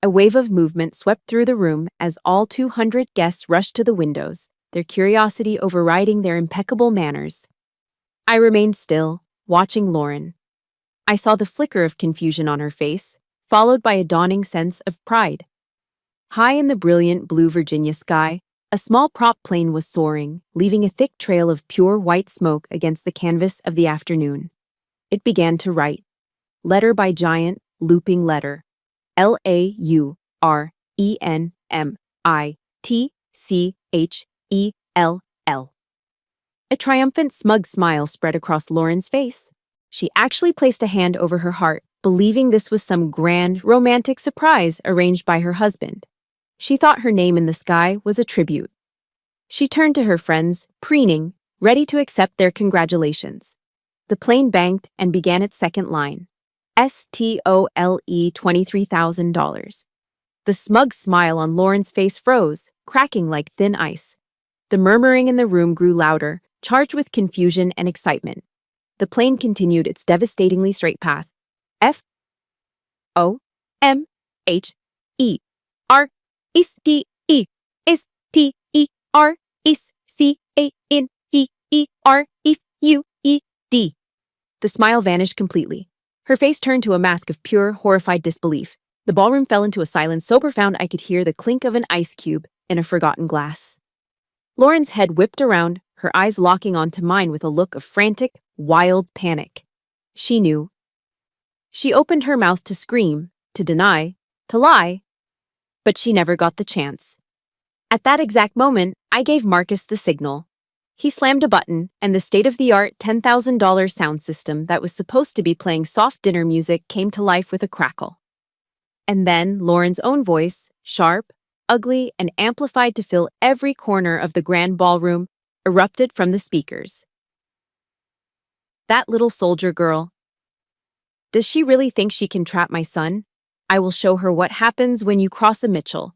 A wave of movement swept through the room as all 200 guests rushed to the windows, their curiosity overriding their impeccable manners. I remained still, watching Lauren. I saw the flicker of confusion on her face, followed by a dawning sense of pride. High in the brilliant blue Virginia sky, a small prop plane was soaring, leaving a thick trail of pure white smoke against the canvas of the afternoon. It began to write, letter by giant, looping letter. LAURENMITCHELL. A triumphant, smug smile spread across Lauren's face. She actually placed a hand over her heart, believing this was some grand, romantic surprise arranged by her husband. She thought her name in the sky was a tribute. She turned to her friends, preening, ready to accept their congratulations. The plane banked and began its second line. STOLE $23,000. The smug smile on Lauren's face froze, cracking like thin ice. The murmuring in the room grew louder, charged with confusion and excitement. The plane continued its devastatingly straight path. FOMHERESTERISCANED. The smile vanished completely. Her face turned to a mask of pure, horrified disbelief. The ballroom fell into a silence so profound I could hear the clink of an ice cube in a forgotten glass. Lauren's head whipped around, her eyes locking onto mine with a look of frantic, wild panic. She knew. She opened her mouth to scream, to deny, to lie, but she never got the chance. At that exact moment, I gave Marcus the signal. He slammed a button, and the state-of-the-art $10,000 sound system that was supposed to be playing soft dinner music came to life with a crackle. And then Lauren's own voice, sharp, ugly, and amplified to fill every corner of the grand ballroom, erupted from the speakers. "That little soldier girl. Does she really think she can trap my son? I will show her what happens when you cross a Mitchell."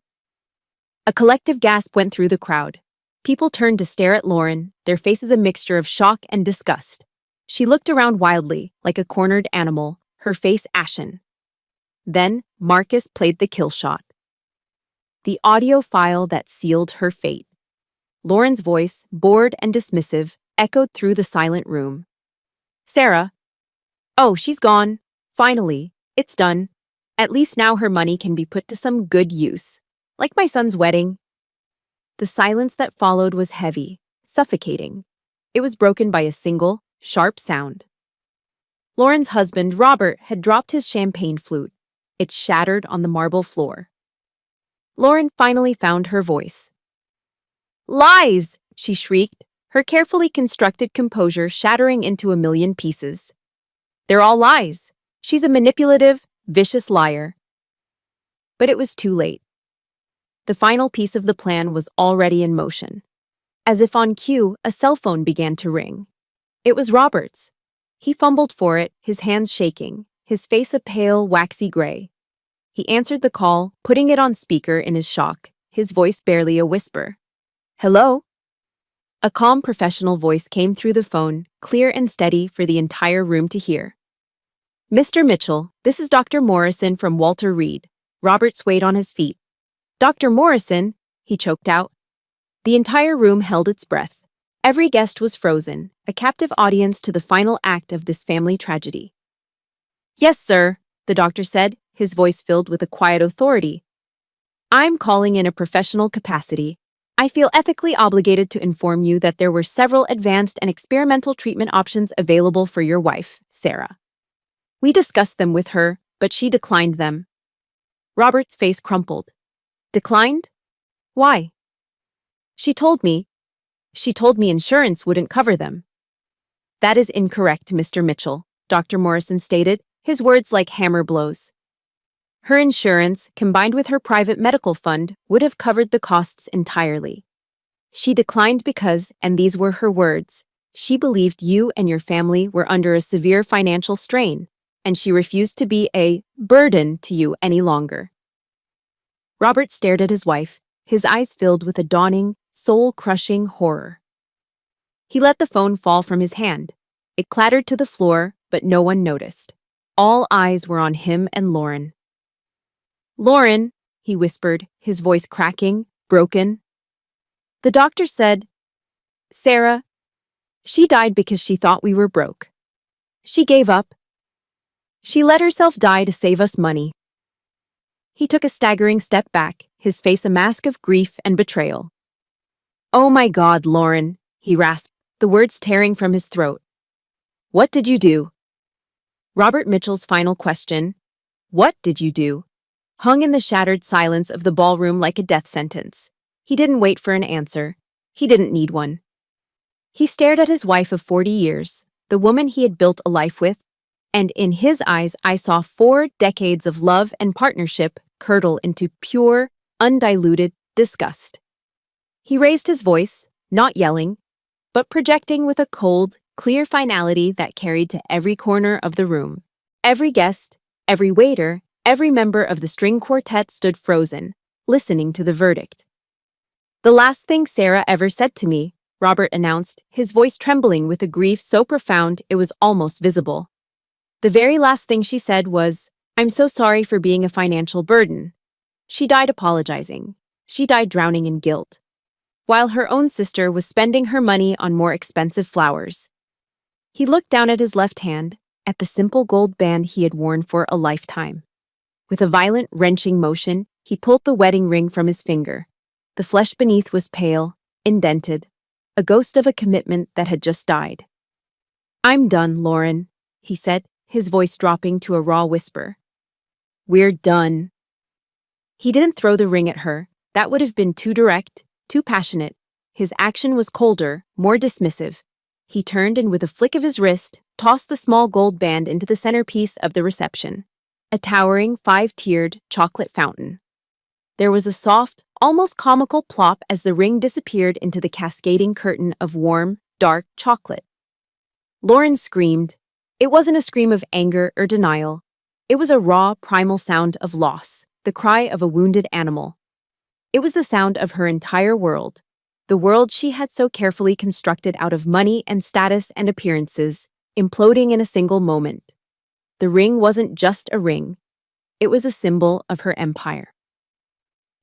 A collective gasp went through the crowd. People turned to stare at Lauren, their faces a mixture of shock and disgust. She looked around wildly, like a cornered animal, her face ashen. Then Marcus played the kill shot. The audio file that sealed her fate. Lauren's voice, bored and dismissive, echoed through the silent room. "Sarah. Oh, she's gone. Finally, it's done. At least now her money can be put to some good use. Like my son's wedding." The silence that followed was heavy, suffocating. It was broken by a single, sharp sound. Lauren's husband, Robert, had dropped his champagne flute. It shattered on the marble floor. Lauren finally found her voice. "Lies!" she shrieked, her carefully constructed composure shattering into a million pieces. "They're all lies. She's a manipulative, vicious liar." But it was too late. The final piece of the plan was already in motion. As if on cue, a cell phone began to ring. It was Robert's. He fumbled for it, his hands shaking, his face a pale, waxy gray. He answered the call, putting it on speaker in his shock, his voice barely a whisper. "Hello?" A calm professional voice came through the phone, clear and steady for the entire room to hear. "Mr. Mitchell, this is Dr. Morrison from Walter Reed." Robert swayed on his feet. "Dr. Morrison," he choked out. The entire room held its breath. Every guest was frozen, a captive audience to the final act of this family tragedy. "Yes, sir," the doctor said, his voice filled with a quiet authority. "I'm calling in a professional capacity. I feel ethically obligated to inform you that there were several advanced and experimental treatment options available for your wife, Sarah. We discussed them with her, but she declined them." Robert's face crumpled. "Declined? Why?" She told me insurance wouldn't cover them." "That is incorrect, Mr. Mitchell," Dr. Morrison stated, his words like hammer blows. "Her insurance, combined with her private medical fund, would have covered the costs entirely. She declined because, and these were her words, she believed you and your family were under a severe financial strain, and she refused to be a burden to you any longer." Robert stared at his wife, his eyes filled with a dawning, soul-crushing horror. He let the phone fall from his hand. It clattered to the floor, but no one noticed. All eyes were on him and Lauren. "Lauren," he whispered, his voice cracking, broken. "The doctor said, Sarah, she died because she thought we were broke. She gave up. She let herself die to save us money." He took a staggering step back, his face a mask of grief and betrayal. "Oh my God, Lauren," he rasped, the words tearing from his throat. "What did you do?" Robert Mitchell's final question, "What did you do?" hung in the shattered silence of the ballroom like a death sentence. He didn't wait for an answer. He didn't need one. He stared at his wife of 40 years, the woman he had built a life with, and in his eyes I saw 4 decades of love and partnership curdle into pure, undiluted disgust. He raised his voice, not yelling, but projecting with a cold, clear finality that carried to every corner of the room. Every guest, every waiter, every member of the string quartet stood frozen, listening to the verdict. "The last thing Sarah ever said to me," Robert announced, his voice trembling with a grief so profound it was almost visible. "The very last thing she said was, 'I'm so sorry for being a financial burden.' She died apologizing. She died drowning in guilt, while her own sister was spending her money on more expensive flowers." He looked down at his left hand, at the simple gold band he had worn for a lifetime. With a violent, wrenching motion, he pulled the wedding ring from his finger. The flesh beneath was pale, indented, a ghost of a commitment that had just died. "I'm done, Lauren," he said, his voice dropping to a raw whisper. "We're done." He didn't throw the ring at her. That would have been too direct, too passionate. His action was colder, more dismissive. He turned and with a flick of his wrist, tossed the small gold band into the centerpiece of the reception, a towering 5-tiered chocolate fountain. There was a soft, almost comical plop as the ring disappeared into the cascading curtain of warm, dark chocolate. Lauren screamed. It wasn't a scream of anger or denial. It was a raw, primal sound of loss, the cry of a wounded animal. It was the sound of her entire world, the world she had so carefully constructed out of money and status and appearances, imploding in a single moment. The ring wasn't just a ring. It was a symbol of her empire.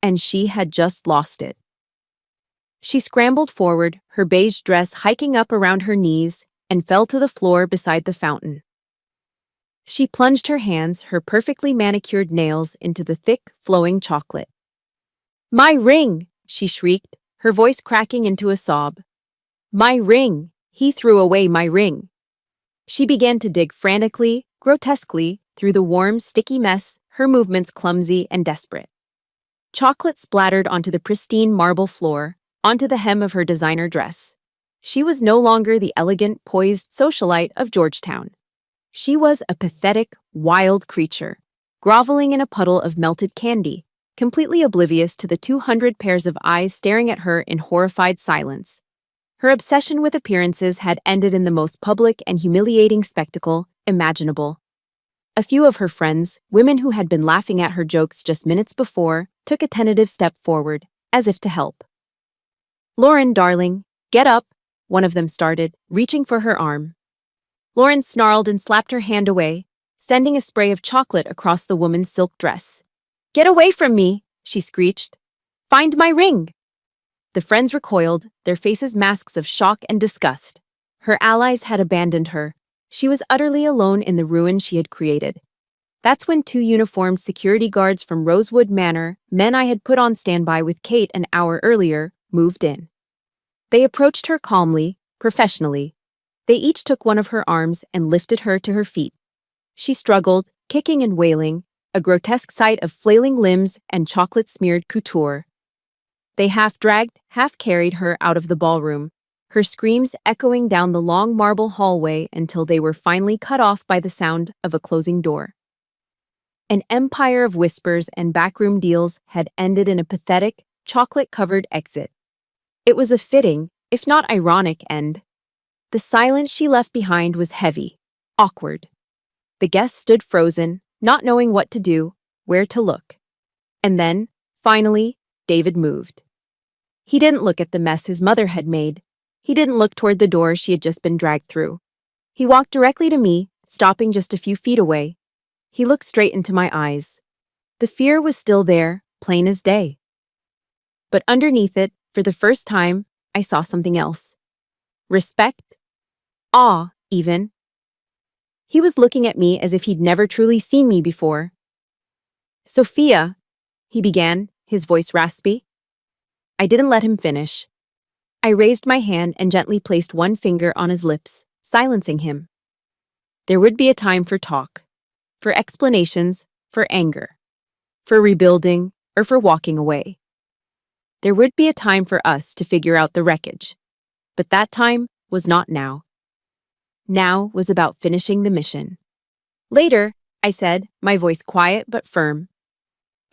And she had just lost it. She scrambled forward, her beige dress hiking up around her knees, and fell to the floor beside the fountain. She plunged her hands, her perfectly manicured nails, into the thick, flowing chocolate. "My ring!" she shrieked, her voice cracking into a sob. "My ring! He threw away my ring!" She began to dig frantically, grotesquely, through the warm, sticky mess, her movements clumsy and desperate. Chocolate splattered onto the pristine marble floor, onto the hem of her designer dress. She was no longer the elegant, poised socialite of Georgetown. She was a pathetic, wild creature, groveling in a puddle of melted candy, completely oblivious to the 200 pairs of eyes staring at her in horrified silence. Her obsession with appearances had ended in the most public and humiliating spectacle imaginable. A few of her friends, women who had been laughing at her jokes just minutes before, took a tentative step forward, as if to help. "Lauren, darling, get up," one of them started, reaching for her arm. Lauren snarled and slapped her hand away, sending a spray of chocolate across the woman's silk dress. "Get away from me," she screeched. "Find my ring." The friends recoiled, their faces masks of shock and disgust. Her allies had abandoned her. She was utterly alone in the ruin she had created. That's when two uniformed security guards from Rosewood Manor, men I had put on standby with Kate an hour earlier, moved in. They approached her calmly, professionally. They each took one of her arms and lifted her to her feet. She struggled, kicking and wailing, a grotesque sight of flailing limbs and chocolate-smeared couture. They half-dragged, half-carried her out of the ballroom, her screams echoing down the long marble hallway until they were finally cut off by the sound of a closing door. An empire of whispers and backroom deals had ended in a pathetic, chocolate-covered exit. It was a fitting, if not ironic, end. The silence she left behind was heavy, awkward. The guests stood frozen, not knowing what to do, where to look. And then, finally, David moved. He didn't look at the mess his mother had made. He didn't look toward the door she had just been dragged through. He walked directly to me, stopping just a few feet away. He looked straight into my eyes. The fear was still there, plain as day. But underneath it, for the first time, I saw something else. Respect. Awe, even. He was looking at me as if he'd never truly seen me before. "Sophia," he began, his voice raspy. I didn't let him finish. I raised my hand and gently placed one finger on his lips, silencing him. There would be a time for talk, for explanations, for anger, for rebuilding, or for walking away. There would be a time for us to figure out the wreckage. But that time was not now. Now was about finishing the mission. "Later," I said, my voice quiet but firm.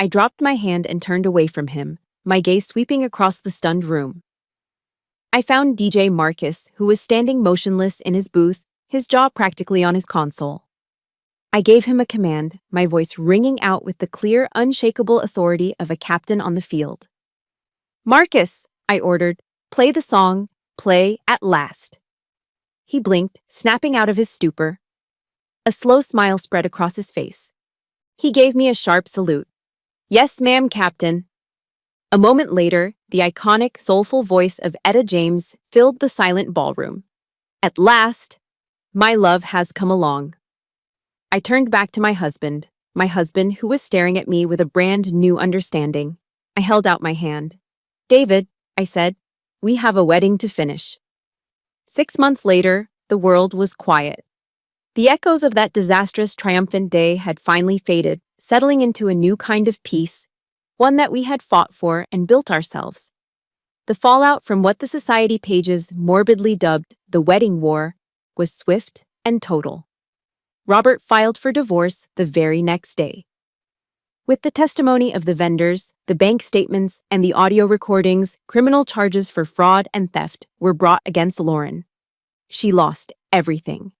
I dropped my hand and turned away from him, my gaze sweeping across the stunned room. I found DJ Marcus, who was standing motionless in his booth, his jaw practically on his console. I gave him a command, my voice ringing out with the clear, unshakable authority of a captain on the field. "Marcus," I ordered, "play the song, play at last." He blinked, snapping out of his stupor. A slow smile spread across his face. He gave me a sharp salute. "Yes, ma'am, Captain." A moment later, the iconic, soulful voice of Etta James filled the silent ballroom. "At last, my love has come along." I turned back to my husband who was staring at me with a brand new understanding. I held out my hand. "David," I said, "we have a wedding to finish." 6 months later, the world was quiet. The echoes of that disastrous, triumphant day had finally faded, settling into a new kind of peace, one that we had fought for and built ourselves. The fallout from what the society pages morbidly dubbed the wedding war was swift and total. Robert filed for divorce the very next day. With the testimony of the vendors, the bank statements, and the audio recordings, criminal charges for fraud and theft were brought against Lauren. She lost everything.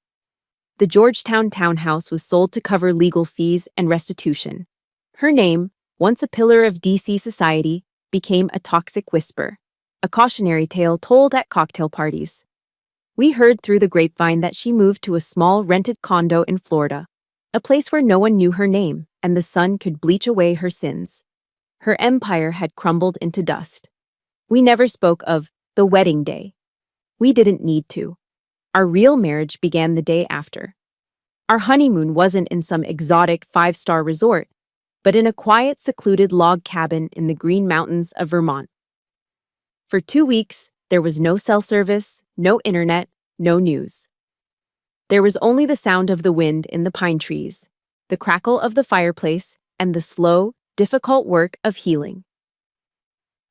The Georgetown townhouse was sold to cover legal fees and restitution. Her name, once a pillar of DC society, became a toxic whisper, a cautionary tale told at cocktail parties. We heard through the grapevine that she moved to a small rented condo in Florida, a place where no one knew her name and the sun could bleach away her sins. Her empire had crumbled into dust. We never spoke of the wedding day. We didn't need to. Our real marriage began the day after. Our honeymoon wasn't in some exotic 5-star resort, but in a quiet, secluded log cabin in the Green Mountains of Vermont. For 2 weeks, there was no cell service, no internet, no news. There was only the sound of the wind in the pine trees, the crackle of the fireplace, and the slow, difficult work of healing.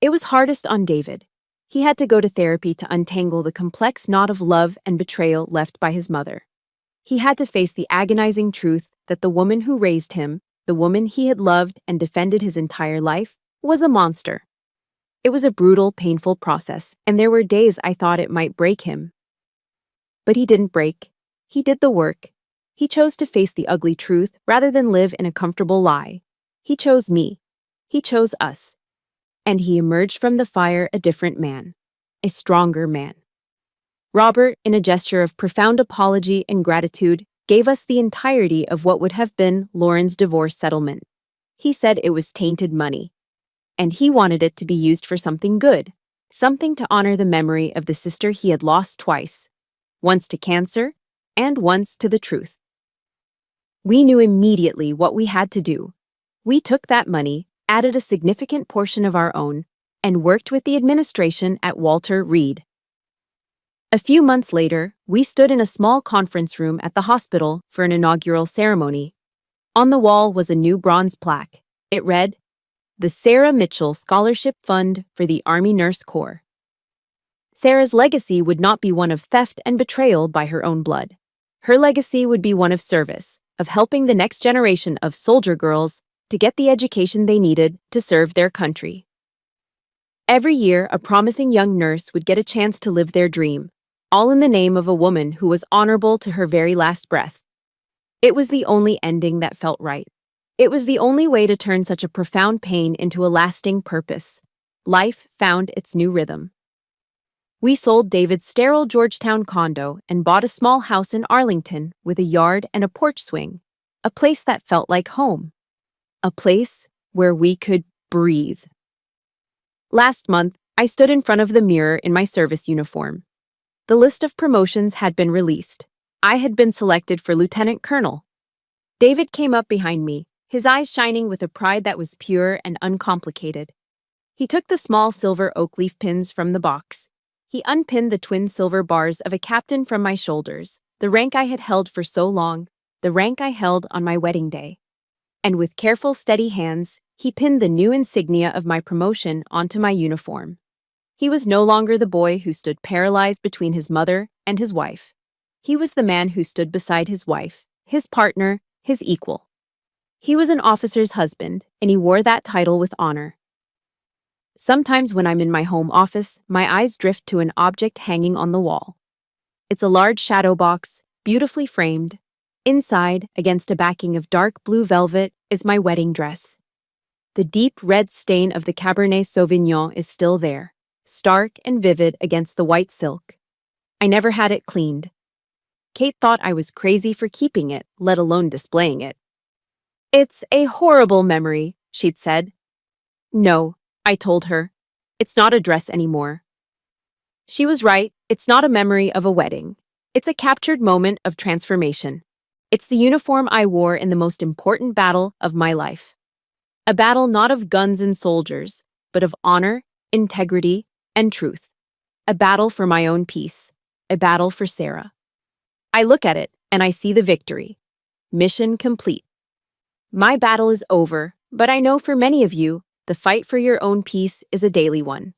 It was hardest on David. He had to go to therapy to untangle the complex knot of love and betrayal left by his mother. He had to face the agonizing truth that the woman who raised him, the woman he had loved and defended his entire life, was a monster. It was a brutal, painful process, and there were days I thought it might break him. But he didn't break. He did the work. He chose to face the ugly truth rather than live in a comfortable lie. He chose me. He chose us. And he emerged from the fire a different man. A stronger man. Robert, in a gesture of profound apology and gratitude, gave us the entirety of what would have been Lauren's divorce settlement. He said it was tainted money. And he wanted it to be used for something good, something to honor the memory of the sister he had lost twice, once to cancer and once to the truth. We knew immediately what we had to do. We took that money, added a significant portion of our own, and worked with the administration at Walter Reed. A few months later, we stood in a small conference room at the hospital for an inaugural ceremony. On the wall was a new bronze plaque. It read, "The Sarah Mitchell Scholarship Fund for the Army Nurse Corps." Sarah's legacy would not be one of theft and betrayal by her own blood. Her legacy would be one of service, of helping the next generation of soldier girls to get the education they needed to serve their country. Every year, a promising young nurse would get a chance to live their dream, all in the name of a woman who was honorable to her very last breath. It was the only ending that felt right. It was the only way to turn such a profound pain into a lasting purpose. Life found its new rhythm. We sold David's sterile Georgetown condo and bought a small house in Arlington with a yard and a porch swing, a place that felt like home, a place where we could breathe. Last month, I stood in front of the mirror in my service uniform. The list of promotions had been released. I had been selected for lieutenant colonel. David came up behind me, his eyes shining with a pride that was pure and uncomplicated. He took the small silver oak leaf pins from the box. He unpinned the twin silver bars of a captain from my shoulders, the rank I had held for so long, the rank I held on my wedding day. And with careful, steady hands, he pinned the new insignia of my promotion onto my uniform. He was no longer the boy who stood paralyzed between his mother and his wife. He was the man who stood beside his wife, his partner, his equal. He was an officer's husband, and he wore that title with honor. Sometimes when I'm in my home office, my eyes drift to an object hanging on the wall. It's a large shadow box, beautifully framed. Inside, against a backing of dark blue velvet, is my wedding dress. The deep red stain of the Cabernet Sauvignon is still there, stark and vivid against the white silk. I never had it cleaned. Kate thought I was crazy for keeping it, let alone displaying it. "It's a horrible memory," she'd said. "No," I told her. "It's not a dress anymore." She was right. It's not a memory of a wedding. It's a captured moment of transformation. It's the uniform I wore in the most important battle of my life. A battle not of guns and soldiers, but of honor, integrity, and truth. A battle for my own peace. A battle for Sarah. I look at it, and I see the victory. Mission complete. My battle is over, but I know for many of you, the fight for your own peace is a daily one.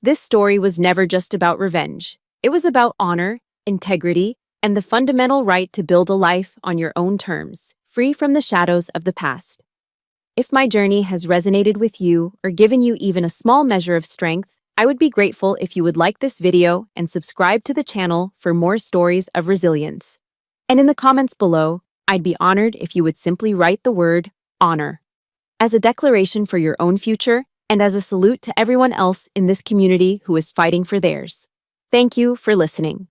This story was never just about revenge. It was about honor, integrity, and the fundamental right to build a life on your own terms, free from the shadows of the past. If my journey has resonated with you or given you even a small measure of strength, I would be grateful if you would like this video and subscribe to the channel for more stories of resilience. And in the comments below, I'd be honored if you would simply write the word honor as a declaration for your own future and as a salute to everyone else in this community who is fighting for theirs. Thank you for listening.